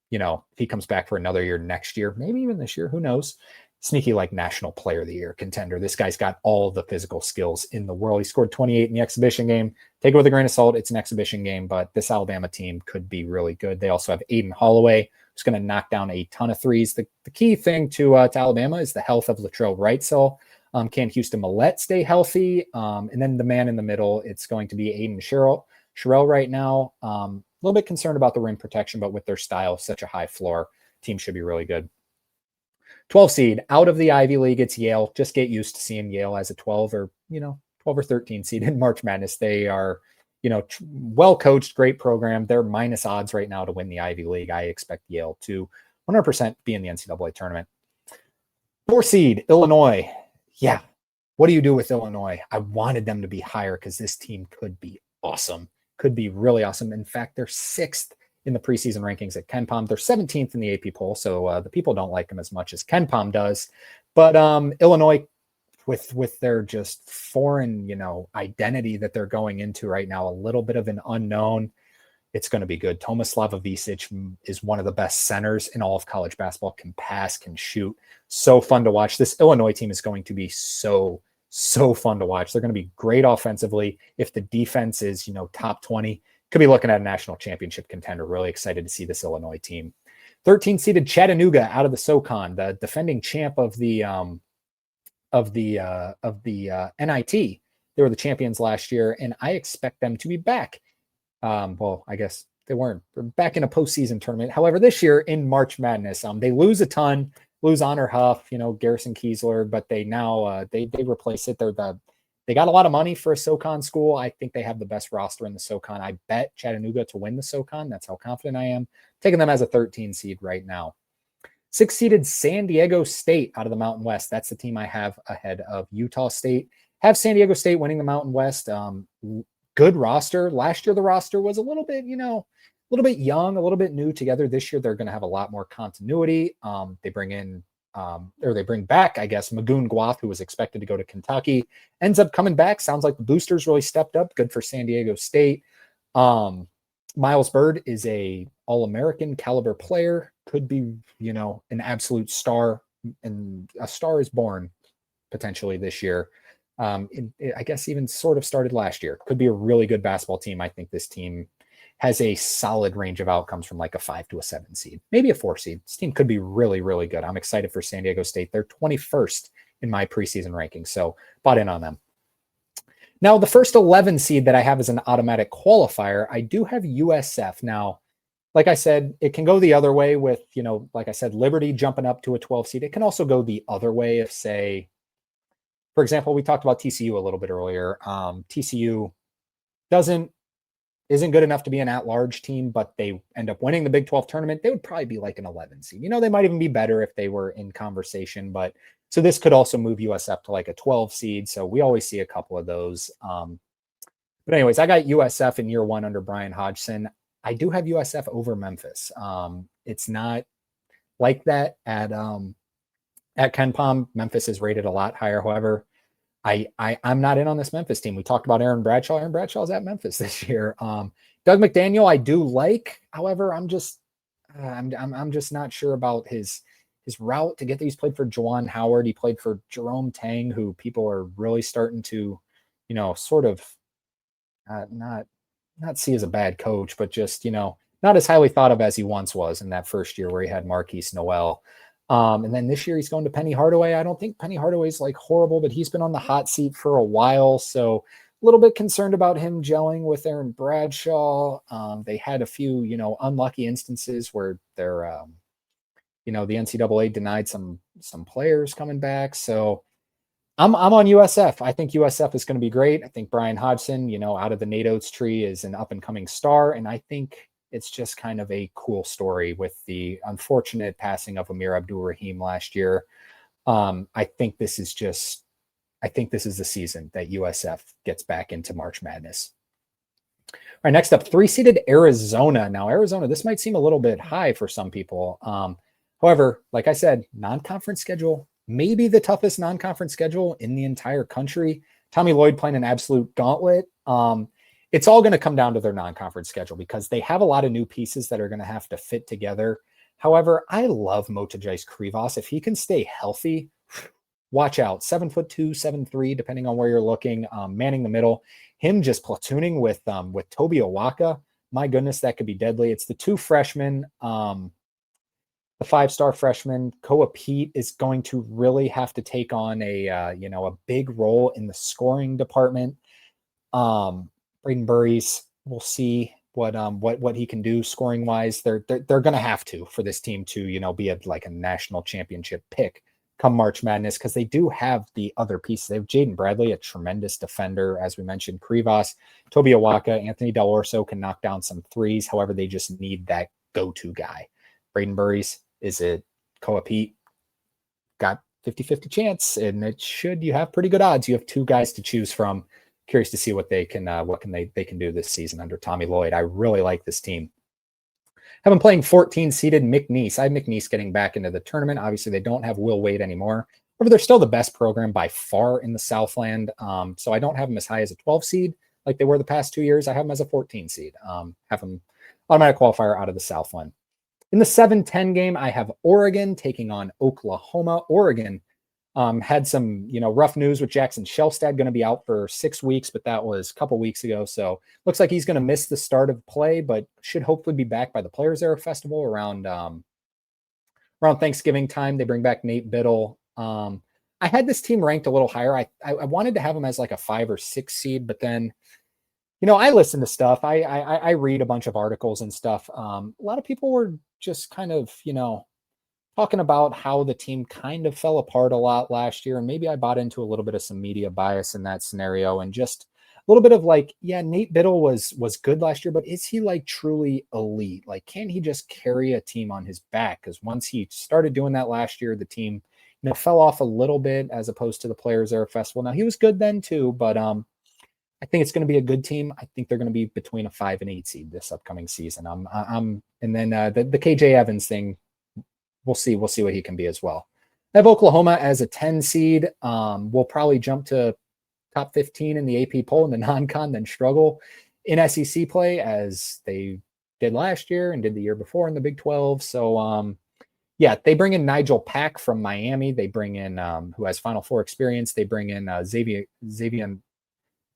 if he comes back for another year next year, maybe even this year, who knows? Sneaky, like, national player of the year contender. This guy's got all the physical skills in the world. He scored 28 in the exhibition game. Take it with a grain of salt. It's an exhibition game, but this Alabama team could be really good. They also have Aiden Holloway, who's going to knock down a ton of threes. The key thing to Alabama is the health of Latrell Wrightsell. Can Houston Millette stay healthy? And then the man in the middle, it's going to be Aiden Sherrill right now. A little bit concerned about the rim protection, but with their style, such a high floor, team should be really good. 12 seed out of the Ivy League, it's Yale. Just get used to seeing Yale as a 12 or 13 seed in March Madness. They are, well coached, great program. They're minus odds right now to win the Ivy League. I expect Yale to 100% be in the NCAA tournament. 4 seed Illinois. Yeah. What do you do with Illinois? I wanted them to be higher because this team could be awesome. Could be really awesome. In fact, they're 6th in the preseason rankings at KenPom. They're 17th in the AP poll, so the people don't like them as much as KenPom does. But Illinois, with their just foreign, identity that they're going into right now, a little bit of an unknown. It's going to be good. Tomislav Ivicic is one of the best centers in all of college basketball, can pass, can shoot. So fun to watch. This Illinois team is going to be so fun to watch. They're going to be great offensively. If the defense is, top 20, could be looking at a national championship contender. Really excited to see this Illinois team. 13 seeded Chattanooga out of the SoCon, the defending champ of the NIT. They were the champions last year, and I expect them to be back. Well, I guess they weren't. They're back in a postseason tournament. However, this year in March Madness, they lose a ton, lose Honor Huff, Garrison Kiesler, but they now they replace it. They got a lot of money for a SoCon school. I think they have the best roster in the SoCon. I bet Chattanooga to win the SoCon. That's how confident I am. Taking them as a 13 seed right now. 6-seeded San Diego State out of the Mountain West. That's the team I have ahead of Utah State. Have San Diego State winning the Mountain West. Good roster. Last year, the roster was a little bit, young, a little bit new together. This year, they're going to have a lot more continuity. They bring back, I guess, Magoon Guath, who was expected to go to Kentucky, ends up coming back. Sounds like the boosters really stepped up. Good for San Diego State. Miles Byrd is a All-American caliber player. Could be, an absolute star, and a star is born potentially this year. I guess even sort of started last year. Could be a really good basketball team. I think this team has a solid range of outcomes from like a 5 to a 7 seed, maybe a 4 seed. This team could be really, really good. I'm excited for San Diego State. They're 21st in my preseason ranking, so bought in on them. Now, the first 11 seed that I have as an automatic qualifier, I do have USF. Now, like I said, it can go the other way with, like I said, Liberty jumping up to a 12 seed. It can also go the other way if, say, for example, we talked about TCU a little bit earlier. TCU isn't good enough to be an at-large team, but they end up winning the Big 12 tournament. They would probably be like an 11 seed. They might even be better if they were in conversation. But so this could also move USF to like a 12 seed. So we always see a couple of those. But anyways, I got USF in year one under Brian Hodgson. I do have USF over Memphis. It's not like that at Ken Pom. Memphis is rated a lot higher. However, I'm not in on this Memphis team. We talked about Aaron Bradshaw. Aaron Bradshaw's at Memphis this year. Doug McDaniel, I do like. However, I'm just not sure about his route to get there. He's played for Juwan Howard. He played for Jerome Tang, who people are really starting to, sort of not see as a bad coach, but just, not as highly thought of as he once was in that first year where he had Marquise Noel. And then this year he's going to Penny Hardaway. I don't think Penny Hardaway's like horrible, but he's been on the hot seat for a while. So a little bit concerned about him gelling with Aaron Bradshaw. They had a few, unlucky instances where they're, the NCAA denied some players coming back. So I'm on USF. I think USF is going to be great. I think Brian Hodgson, out of the Nate Oates tree, is an up and coming star. And I think it's just kind of a cool story with the unfortunate passing of Amir Abdul-Rahim last year. I think this is the season that USF gets back into March Madness. All right, next up, 3-seeded Arizona. Now, Arizona, this might seem a little bit high for some people. However, like I said, non-conference schedule, maybe the toughest non-conference schedule in the entire country. Tommy Lloyd playing an absolute gauntlet. It's all going to come down to their non-conference schedule because they have a lot of new pieces that are going to have to fit together. However, I love Motajais Krivas. If he can stay healthy, watch out. 7'2", 7'3", depending on where you're looking, manning the middle. Him just platooning with Toby Owaka. My goodness, that could be deadly. It's the two freshmen. The 5-star freshman, Koa Pete, is going to really have to take on a big role in the scoring department. Braden Burries, we'll see what he can do scoring wise. They're going to have to for this team to be a national championship pick come March Madness, because they do have the other pieces. They have Jaden Bradley, a tremendous defender, as we mentioned, Krivas, Toby Owaka, Anthony Del Orso can knock down some threes. However, they just need that go-to guy. Braden Burries, is it Koa Pete? Got 50-50 chance, and you have pretty good odds. You have two guys to choose from. Curious to see what they can do this season under Tommy Lloyd. I really like this team. Have been playing 14-seeded McNeese. I have McNeese getting back into the tournament. Obviously, they don't have Will Wade anymore. However, they're still the best program by far in the Southland. So I don't have them as high as a 12 seed like they were the past 2 years. I have them as a 14 seed. Have them automatic qualifier out of the Southland. In the 7-10 game, I have Oregon taking on Oklahoma. Oregon had some, rough news with Jackson Shelstad, going to be out for 6 weeks, but that was a couple weeks ago. So looks like he's going to miss the start of play, but should hopefully be back by the Players Era Festival around Thanksgiving time. They bring back Nate Biddle. I had this team ranked a little higher. I wanted to have them as like a 5 or 6 seed, but then, I listen to stuff. I read a bunch of articles and stuff. A lot of people were just kind of, talking about how the team kind of fell apart a lot last year. And maybe I bought into a little bit of some media bias in that scenario, and just a little bit of like, yeah, Nate Biddle was good last year, but is he like truly elite? Like, can he just carry a team on his back? Because once he started doing that last year, the team, fell off a little bit as opposed to the Players Era Festival. Now he was good then too, but I think it's going to be a good team. I think they're going to be between a 5 and 8 seed this upcoming season. And then the KJ Evans thing, we'll see what he can be as well. I have Oklahoma as a 10 seed. We'll probably jump to top 15 in the AP poll in the non-con, then struggle in SEC play as they did last year and did the year before in the Big 12. So, yeah, they bring in Nigel Pack from Miami. They bring in who has Final Four experience. They bring in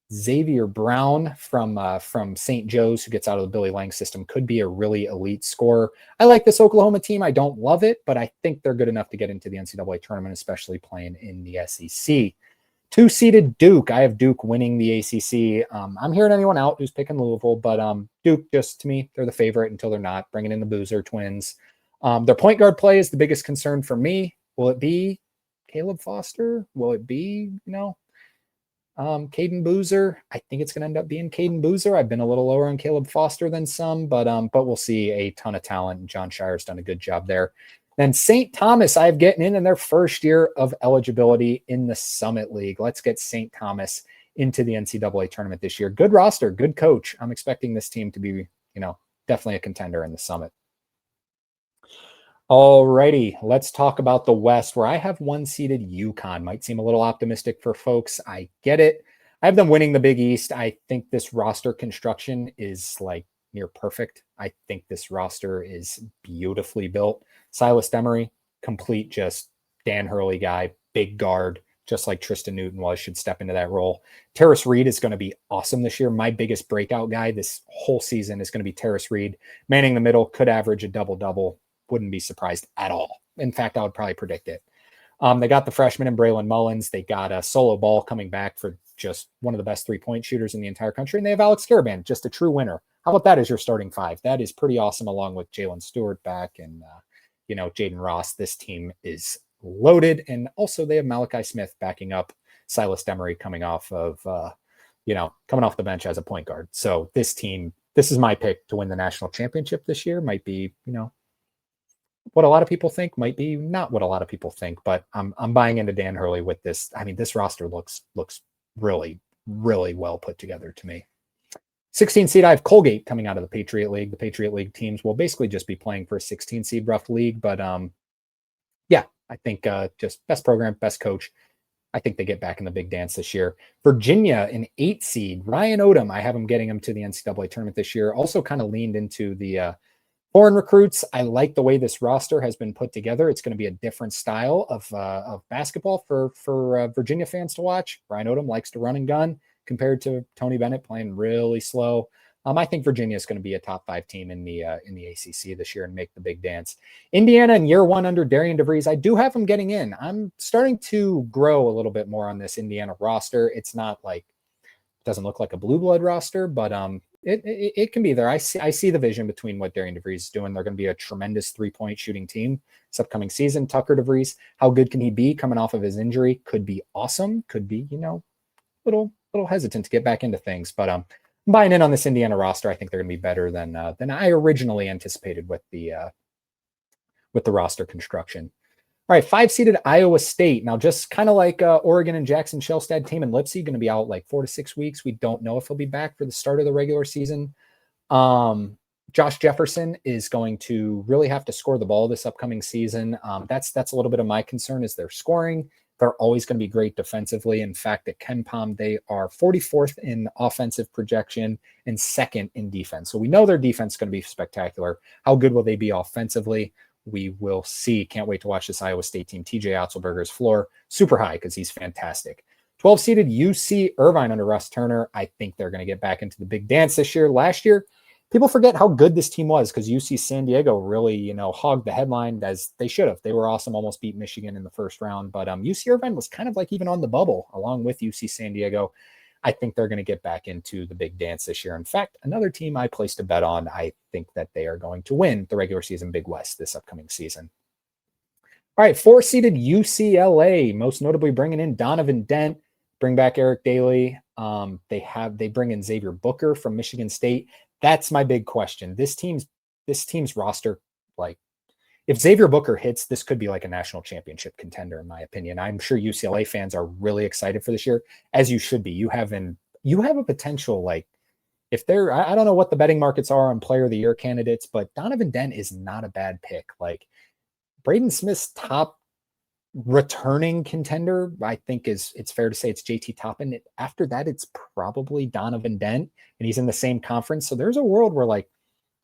Xavier Brown from St. Joe's, who gets out of the Billy Lang system, could be a really elite scorer. I like this Oklahoma team. I don't love it, but I think they're good enough to get into the NCAA tournament, especially playing in the SEC. 2-seeded Duke. I have Duke winning the ACC. I'm hearing anyone out who's picking Louisville, but Duke, just to me, they're the favorite until they're not. Bringing in the Boozer twins. Their point guard play is the biggest concern for me. Will it be Caleb Foster? Will it be, Caden Boozer? I think it's going to end up being Caden Boozer. I've been a little lower on Caleb Foster than some, but we'll see. A ton of talent. John Shire's done a good job there. Then St. Thomas, I have getting in their first year of eligibility in the Summit League. Let's get St. Thomas into the NCAA tournament this year. Good roster, good coach. I'm expecting this team to be, definitely a contender in the Summit. Alrighty, let's talk about the West, where I have 1-seeded UConn. Might seem a little optimistic for folks. I get it. I have them winning the Big East. I think this roster construction is like near perfect. I think this roster is beautifully built. Silas Demery, complete just Dan Hurley guy, big guard, just like Tristan Newton was, should step into that role. Terrace Reed is going to be awesome this year. My biggest breakout guy this whole season is going to be Terrace Reed. Manning the middle, could average a double-double. Wouldn't be surprised at all. In fact, I would probably predict it. They got the freshman in Braylon Mullins. They got a Solo Ball coming back for just one of the best 3-point shooters in the entire country. And they have Alex Caravan, just a true winner. How about that as your starting 5? That is pretty awesome, along with Jalen Stewart back and, Jaden Ross. This team is loaded. And also they have Malachi Smith backing up Silas Demery coming off of, coming off the bench as a point guard. So this team, this is my pick to win the national championship this year. Might be, what a lot of people think, might be not what a lot of people think, but I'm buying into Dan Hurley with this. I mean, this roster looks really, really well put together to me. 16 seed, I have Colgate coming out of the Patriot League. The Patriot League teams will basically just be playing for a 16 seed rough league, but yeah, I think just best program, best coach. I think they get back in the big dance this year. Virginia, an 8 seed, Ryan Odom. I have him getting him to the NCAA tournament this year. Also kind of leaned into the foreign recruits. I like the way this roster has been put together. It's going to be a different style of basketball for Virginia fans to watch. Ryan Odom likes to run and gun compared to Tony Bennett playing really slow. I think Virginia is going to be a top 5 team in the ACC this year and make the big dance. Indiana in year 1 under Darian DeVries, I do have them getting in. I'm starting to grow a little bit more on this Indiana roster. It's not like, it doesn't look like a blue blood roster, but it can be there. I see the vision between what Darian DeVries is doing. They're going to be a tremendous 3-point shooting team this upcoming season. Tucker DeVries, how good can he be coming off of his injury? Could be awesome. Could be, little hesitant to get back into things, but I'm buying in on this Indiana roster. I think they're going to be better than I originally anticipated with the roster construction. All right, 5-seeded Iowa State. Now, just kind of like Oregon and Jackson Shelstad, Taman Lipsey going to be out like 4 to 6 weeks. We don't know if he'll be back for the start of the regular season. Josh Jefferson is going to really have to score the ball this upcoming season. That's a little bit of my concern, is their scoring. They're always going to be great defensively. In fact, at KenPom, they are 44th in offensive projection and second in defense. So we know their defense is going to be spectacular. How good will they be offensively? We will see. Can't wait to watch this Iowa State team. TJ Otzelberger's floor, super high because he's fantastic. 12-seeded UC Irvine under Russ Turner. I think they're going to get back into the big dance this year. Last year, people forget how good this team was because UC San Diego really, hogged the headline as they should have. They were awesome, almost beat Michigan in the first round. But UC Irvine was kind of like even on the bubble along with UC San Diego. I think they're going to get back into the big dance this year. In fact, another team I placed a bet on, I think that they are going to win the regular season Big West this upcoming season. All right, 4-seeded UCLA, most notably bringing in Donovan Dent, bring back Eric Daly. They bring in Xavier Booker from Michigan State. That's my big question. This team's roster, like if Xavier Booker hits, this could be like a national championship contender, in my opinion. I'm sure UCLA fans are really excited for this year, as you should be. You have a potential, like if they're, I don't know what the betting markets are on player of the year candidates, but Donovan Dent is not a bad pick. Like Braden Smith's top returning contender, I think it's fair to say it's JT Toppin. After that, it's probably Donovan Dent, and he's in the same conference. So there's a world where like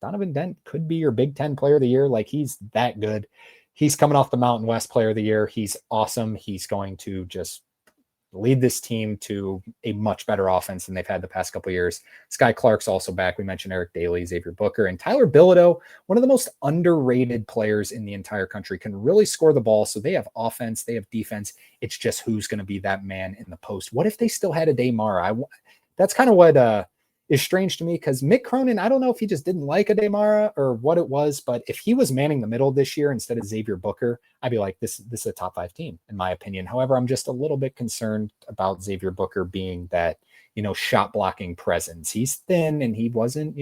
Donovan Dent could be your Big Ten player of the year. Like he's that good. He's coming off the Mountain West player of the year. He's awesome. He's going to just lead this team to a much better offense than they've had the past couple of years. Sky Clark's also back. We mentioned Eric Daly, Xavier Booker, and Tyler Bilodeau, one of the most underrated players in the entire country, can really score the ball. So they have offense, they have defense. It's just who's going to be that man in the post. What if they still had a Daymara? That's kind of what is strange to me because Mick Cronin, I don't know if he just didn't like a Daymara or what it was, but if he was manning the middle this year instead of Xavier Booker, I'd be like, this is a top 5 team, in my opinion. However, I'm just a little bit concerned about Xavier Booker being that, shot blocking presence. He's thin and he wasn't,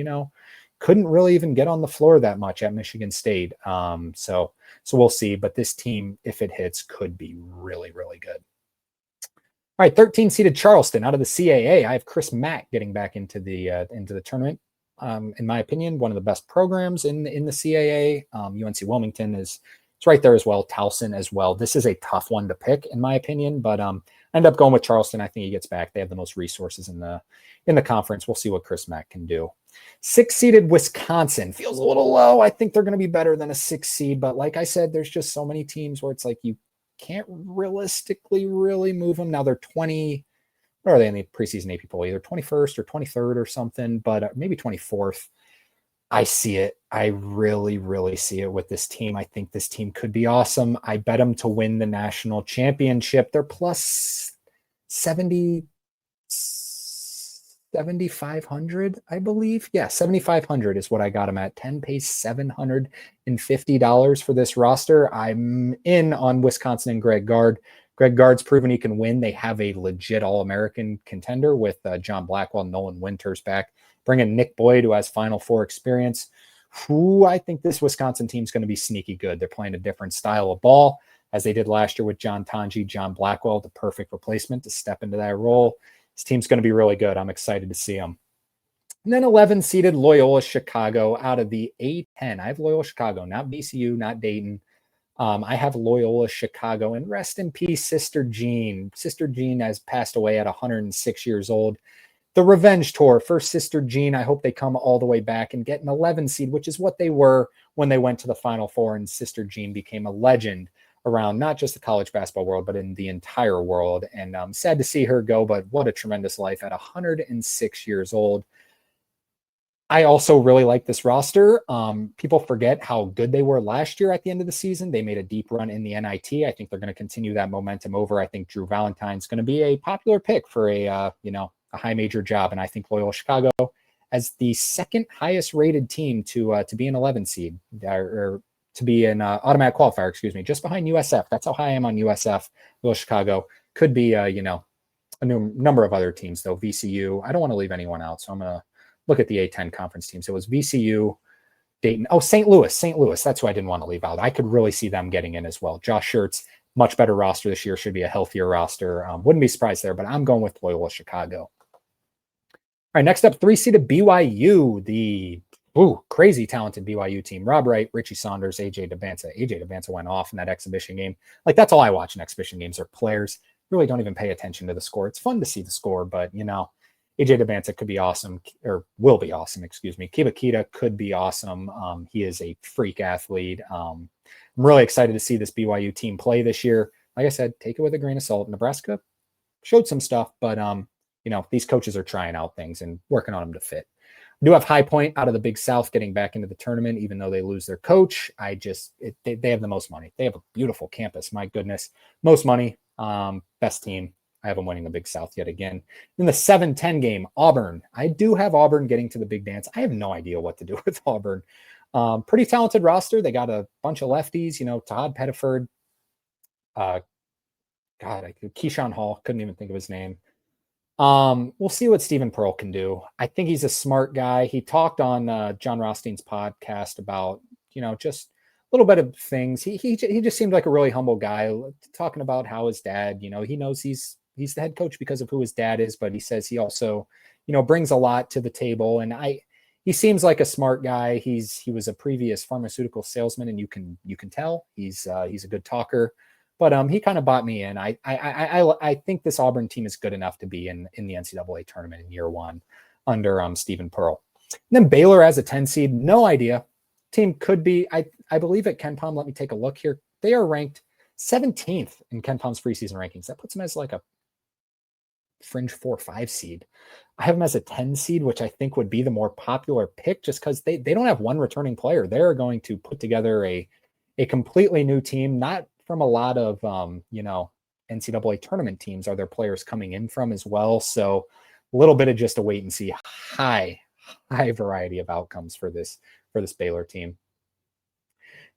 couldn't really even get on the floor that much at Michigan State. So we'll see. But this team, if it hits, could be really, really good. All right, 13-seeded Charleston out of the CAA. I have Chris Mack getting back into the tournament. In my opinion, one of the best programs in the CAA. UNC Wilmington is right there as well. Towson as well. This is a tough one to pick, in my opinion, but I end up going with Charleston. I think he gets back. They have the most resources in the conference. We'll see what Chris Mack can do. 6-seeded Wisconsin feels a little low. I think they're going to be better than a 6 seed, but like I said, there's just so many teams where it's like you can't realistically really move them. Now they're 20, what are they in the preseason AP poll? Either 21st or 23rd or something, but maybe 24th. I see it. I really, really see it with this team. I think this team could be awesome. I bet them to win the national championship. They're plus 7,500, I believe. Yeah, 7,500 is what I got them at. 10 pays $750 for this roster. I'm in on Wisconsin and Greg Gard. Greg Gard's proven he can win. They have a legit All-American contender with John Blackwell, Nolan Winters back. Bring in Nick Boyd, who has Final Four experience. I think this Wisconsin team's going to be sneaky good. They're playing a different style of ball, as they did last year with John Tanji, John Blackwell, the perfect replacement to step into that role. This team's going to be really good. I'm excited to see them. And then 11-seeded Loyola Chicago out of the A10. I have Loyola Chicago, not VCU, not Dayton. I have Loyola Chicago, and rest in peace, Sister Jean. Sister Jean has passed away at 106 years old. The revenge tour for Sister Jean. I hope they come all the way back and get an 11 seed, which is what they were when they went to the Final Four, and Sister Jean became a legend around not just the college basketball world, but in the entire world. And I'm sad to see her go, but what a tremendous life at 106 years old. I also really like this roster. People forget how good they were last year at the end of the season. They made a deep run in the NIT. I think they're going to continue that momentum over. I think Drew Valentine's going to be a popular pick for a high major job. And I think Loyola Chicago as the second highest rated team to be an 11 seed or to be an automatic qualifier, just behind USF. That's how high I am on USF. Loyola Chicago could be, a number of other teams though. VCU. I don't want to leave anyone out. So I'm going to look at the A10 conference teams. It was VCU, Dayton. Oh, St. Louis. That's who I didn't want to leave out. I could really see them getting in as well. Josh Schertz, much better roster this year. Should be a healthier roster. Wouldn't be surprised there, but I'm going with Loyola Chicago. All right, next up, 3-seeded BYU, the Ooh, crazy talented BYU team. Rob Wright, Richie Saunders, AJ Debance. AJ Debance went off in that exhibition game. Like, that's all I watch in exhibition games are players. Really don't even pay attention to the score. It's fun to see the score, but AJ Debance could be awesome, or will be awesome, excuse me. Kibakita could be awesome. He is a freak athlete. I'm really excited to see this BYU team play this year. Like I said, take it with a grain of salt. Nebraska showed some stuff, but these coaches are trying out things and working on them to fit. I do have High Point out of the Big South getting back into the tournament, even though they lose their coach. They have the most money. They have a beautiful campus. My goodness, most money, best team. I have them winning the Big South yet again. In the 7-10 game, Auburn. I do have Auburn getting to the big dance. I have no idea what to do with Auburn. Pretty talented roster. They got a bunch of lefties. Todd Pettiford. Keyshawn Hall. Couldn't even think of his name. We'll see what Stephen Pearl can do. I think he's a smart guy. He talked on John Rothstein's podcast about, just a little bit of things. He just seemed like a really humble guy, talking about how his dad, he knows he's the head coach because of who his dad is, but he says he also, brings a lot to the table. And he seems like a smart guy. He was a previous pharmaceutical salesman, and you can tell he's a good talker. But he kind of bought me in. I think this Auburn team is good enough to be in the NCAA tournament in year one under Stephen Pearl. And then Baylor as a 10 seed, no idea. Team could be, I believe at KenPom, let me take a look here. They are ranked 17th in KenPom's preseason rankings. That puts them as like a fringe 4 or 5 seed. I have them as a 10 seed, which I think would be the more popular pick just because they don't have one returning player. They're going to put together a completely new team, not from a lot of NCAA tournament teams are their players coming in from as well. So a little bit of just a wait and see. High variety of outcomes for this Baylor team.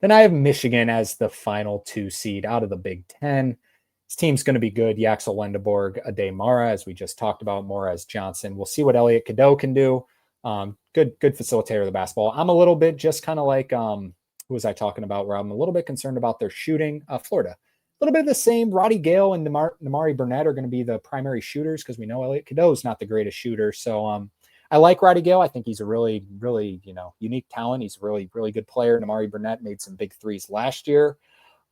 Then I have Michigan as the final 2 seed out of the Big Ten. This team's going to be good. Yaxel Lendeborg, Ade Mara, as we just talked about, Morez Johnson. We'll see what Elliot Cadeau can do. Good facilitator of the basketball. I'm a little bit just kind of like who was I talking about, where I'm a little bit concerned about their shooting. Florida, a little bit of the same. Roddy Gale and Namari Burnett are going to be the primary shooters because we know Elliot Cadeau is not the greatest shooter. So I like Roddy Gale. I think he's a really, really, unique talent. He's a really, really good player. Namari Burnett made some big threes last year.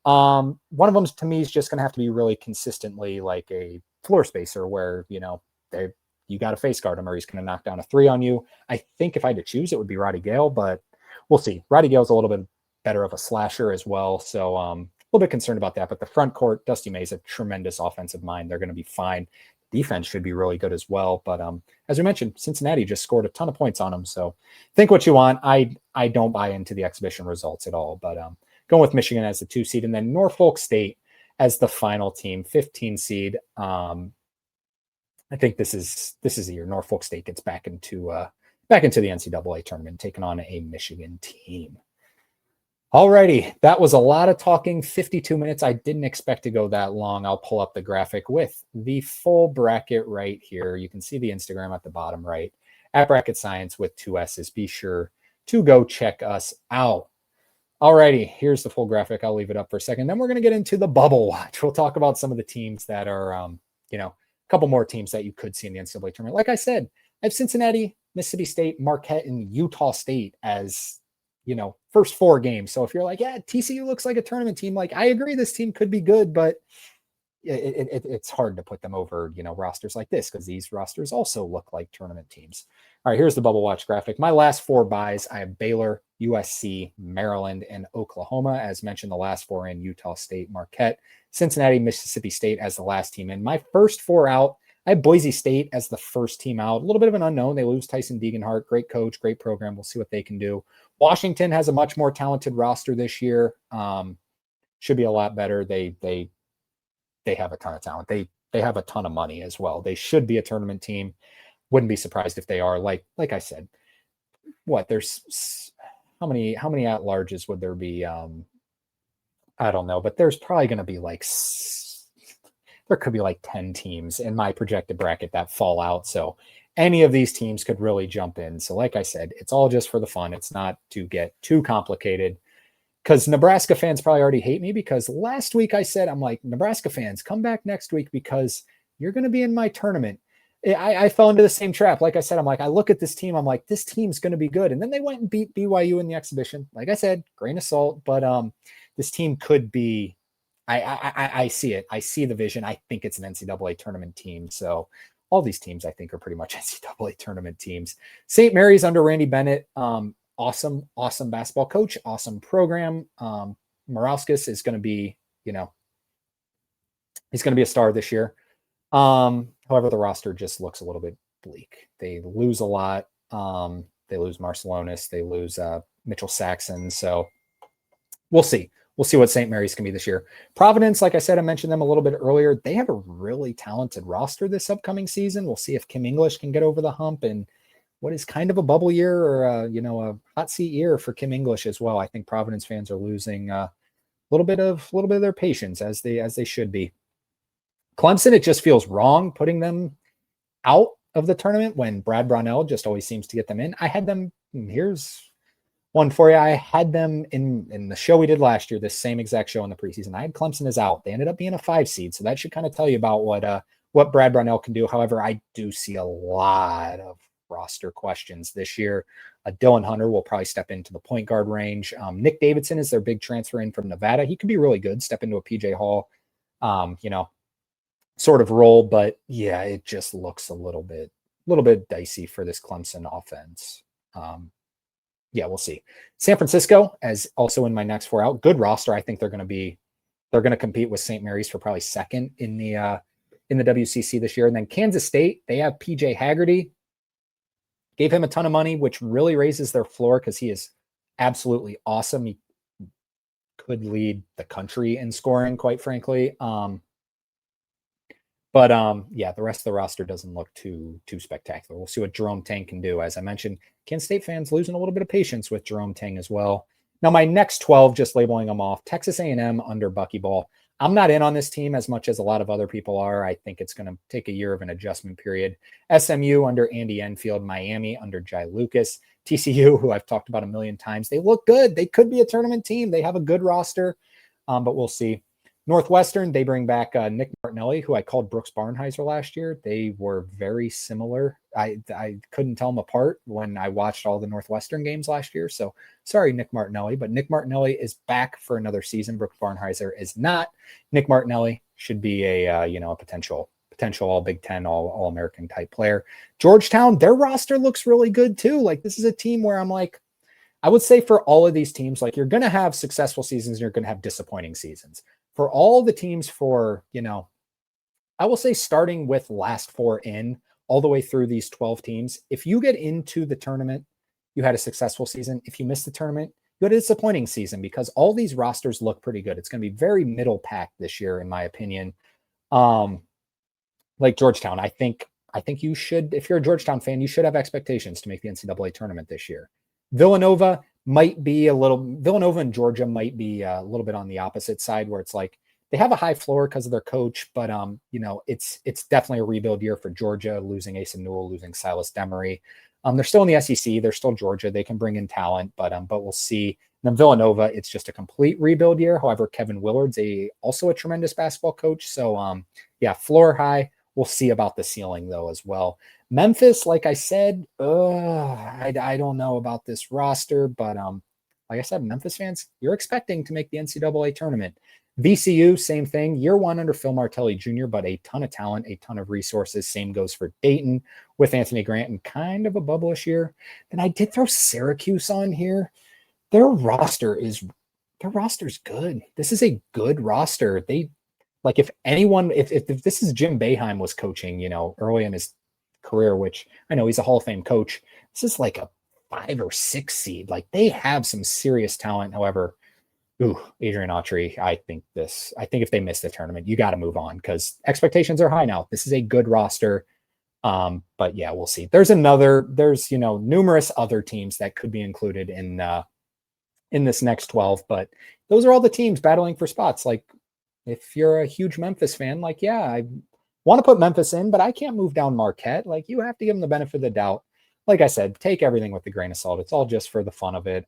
One of them to me is just going to have to be really consistently like a floor spacer where, you got to face guard him or he's going to knock down a 3 on you. I think if I had to choose, it would be Roddy Gale, but we'll see. Roddy Gale's a little bit better of a slasher as well. So a little bit concerned about that, but the front court, Dusty May's a tremendous offensive mind. They're going to be fine. Defense should be really good as well. But as we mentioned, Cincinnati just scored a ton of points on them. So think what you want. I don't buy into the exhibition results at all, but going with Michigan as the 2 seed and then Norfolk State as the final team, 15 seed. I think this is the year Norfolk State gets back into the NCAA tournament, taking on a Michigan team. Alrighty, that was a lot of talking, 52 minutes. I didn't expect to go that long. I'll pull up the graphic with the full bracket right here. You can see the Instagram at the bottom right, at Bracket Science with 2 S's. Be sure to go check us out. Alrighty, here's the full graphic. I'll leave it up for a second. Then we're going to get into the bubble watch. We'll talk about some of the teams that are, a couple more teams that you could see in the NCAA tournament. Like I said, I have Cincinnati, Mississippi State, Marquette, and Utah State as first 4 games. So if you're like, yeah, TCU looks like a tournament team, like I agree, this team could be good, but it's hard to put them over, rosters like this because these rosters also look like tournament teams. All right, here's the bubble watch graphic. My last 4 buys, I have Baylor, USC, Maryland, and Oklahoma. As mentioned, the last 4 in Utah State, Marquette, Cincinnati, Mississippi State as the last team in. My first 4 out, I have Boise State as the first team out. A little bit of an unknown. They lose Tyson Degenhart. Great coach, great program. We'll see what they can do. Washington has a much more talented roster this year. Should be a lot better. They have a ton of talent. They have a ton of money as well. They should be a tournament team. Wouldn't be surprised if they are. Like I said, there's how many at-larges would there be? I don't know, but there's probably going to be there could be like 10 teams in my projected bracket that fall out. So any of these teams could really jump in. So like I said, it's all just for the fun. It's not to get too complicated because Nebraska fans probably already hate me because last week I said, I'm like, Nebraska fans, come back next week because you're going to be in my tournament. I fell into the same trap. Like I said, I'm like, I look at this team, I'm like, this team's going to be good. And then they went and beat BYU in the exhibition. Like I said, grain of salt, but this team could be. I see it. I see the vision. I think it's an NCAA tournament team. So all these teams, I think, are pretty much NCAA tournament teams. St. Mary's under Randy Bennett, awesome basketball coach, awesome program. Morauskas is going to be, he's going to be a star this year. However, the roster just looks a little bit bleak. They lose a lot. They lose Marcelonis. They lose Mitchell Saxon. So we'll see. We'll see what St. Mary's can be this year. Providence, like I said, I mentioned them a little bit earlier. They have a really talented roster this upcoming season. We'll see if Kim English can get over the hump and what is kind of a bubble year or a hot seat year for Kim English as well. I think Providence fans are losing a little bit of their patience as they should be. Clemson, it just feels wrong putting them out of the tournament when Brad Brownell just always seems to get them in. I had them, here's one for you. I had them in the show we did last year, this same exact show in the preseason. I had Clemson as out. They ended up being a 5 seed. So that should kind of tell you about what Brad Brownell can do. However, I do see a lot of roster questions this year. Dylan Hunter will probably step into the point guard range. Nick Davidson is their big transfer in from Nevada. He could be really good, step into a PJ Hall, sort of role, but yeah, it just looks a little bit dicey for this Clemson offense. Yeah, we'll see. San Francisco, as also in my next 4 out, good roster. I think they're going to compete with St. Mary's for probably second in the WCC this year. And then Kansas State, they have PJ Haggerty. Gave him a ton of money, which really raises their floor because he is absolutely awesome. He could lead the country in scoring, quite frankly. But the rest of the roster doesn't look too spectacular. We'll see what Jerome Tang can do. As I mentioned, Kansas State fans losing a little bit of patience with Jerome Tang as well. Now, my next 12, just labeling them off, Texas A&M under Buckyball. I'm not in on this team as much as a lot of other people are. I think it's going to take a year of an adjustment period. SMU under Andy Enfield, Miami under Jai Lucas, TCU, who I've talked about a million times. They look good. They could be a tournament team. They have a good roster, but we'll see. Northwestern, they bring back Nick Martinelli, who I called Brooks Barnheiser last year. They were very similar. I couldn't tell them apart when I watched all the Northwestern games last year. So sorry, Nick Martinelli, but Nick Martinelli is back for another season. Brooks Barnheiser is not. Nick Martinelli should be a potential all Big Ten, all American type player. Georgetown, their roster looks really good too. Like this is a team where I'm like, I would say for all of these teams, like you're going to have successful seasons and you're going to have disappointing seasons. For all the teams I will say starting with last 4 in all the way through these 12 teams, if you get into the tournament, you had a successful season. If you missed the tournament, you had a disappointing season because all these rosters look pretty good. It's going to be very middle packed this year, in my opinion. Like Georgetown, I think you should, if you're a Georgetown fan, you should have expectations to make the NCAA tournament this year. Villanova and Georgia might be a little bit on the opposite side where it's like they have a high floor because of their coach, but it's definitely a rebuild year for Georgia, losing Asa Newell, losing Silas Demery. They're still in the SEC, they're still Georgia, they can bring in talent, but we'll see. And then Villanova, it's just a complete rebuild year. However, Kevin Willard's also a tremendous basketball coach. So floor high. We'll see about the ceiling though as well. Memphis, like I said, I don't know about this roster, but like I said, Memphis fans, you're expecting to make the NCAA tournament. VCU, same thing. Year 1 under Phil Martelli Jr., but a ton of talent, a ton of resources. Same goes for Dayton with Anthony Grant and kind of a bubblish year. Then I did throw Syracuse on here. Their roster is good. This is a good roster. If this is Jim Boeheim was coaching, early in his career, which I know he's a Hall of Fame coach, this is like a 5 or 6 seed. Like they have some serious talent. However, Adrian Autry, I think if they miss the tournament, you got to move on because expectations are high now. This is a good roster. But yeah, we'll see. There's numerous other teams that could be included in this next 12, but those are all the teams battling for spots. Like if you're a huge Memphis fan, like, yeah, I want to put Memphis in, but I can't move down Marquette. Like you have to give them the benefit of the doubt. Like I said, take everything with a grain of salt. It's all just for the fun of it.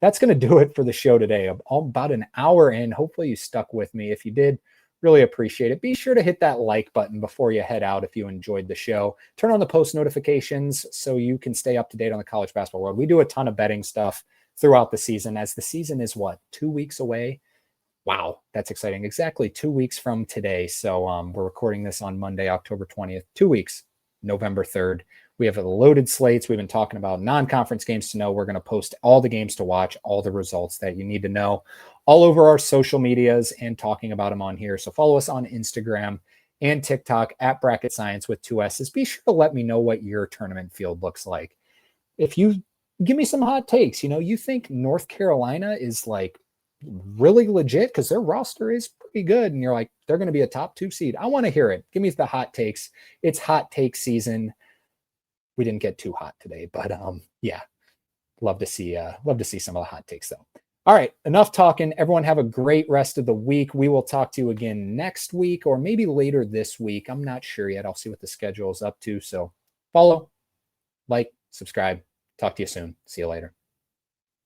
That's going to do it for the show today. About an hour in. Hopefully you stuck with me. If you did, Really appreciate it. Be sure to hit that like button before you head out if you enjoyed the show. Turn on the post notifications so you can stay up to date on the college basketball world. We do a ton of betting stuff throughout the season, as the season is what, 2 weeks away? Wow, that's exciting. Exactly 2 weeks from today. So we're recording this on Monday, October 20th. 2 weeks, November 3rd. We have a loaded slates. We've been talking about non-conference games to know. We're going to post all the games to watch, all the results that you need to know all over our social medias and talking about them on here. So follow us on Instagram and TikTok at Bracket Science with 2S's. Be sure to let me know what your tournament field looks like. If you give me some hot takes, you think North Carolina is like really legit because their roster is pretty good and you're like, they're going to be a top 2 seed. I want to hear it. Give me the hot takes. It's hot take season. We didn't get too hot today, but yeah, love to see some of the hot takes though. All right, enough talking. Everyone have a great rest of the week. We will talk to you again next week or maybe later this week. I'm not sure yet. I'll see what the schedule is up to. So follow, like, subscribe. Talk to you soon. See you later.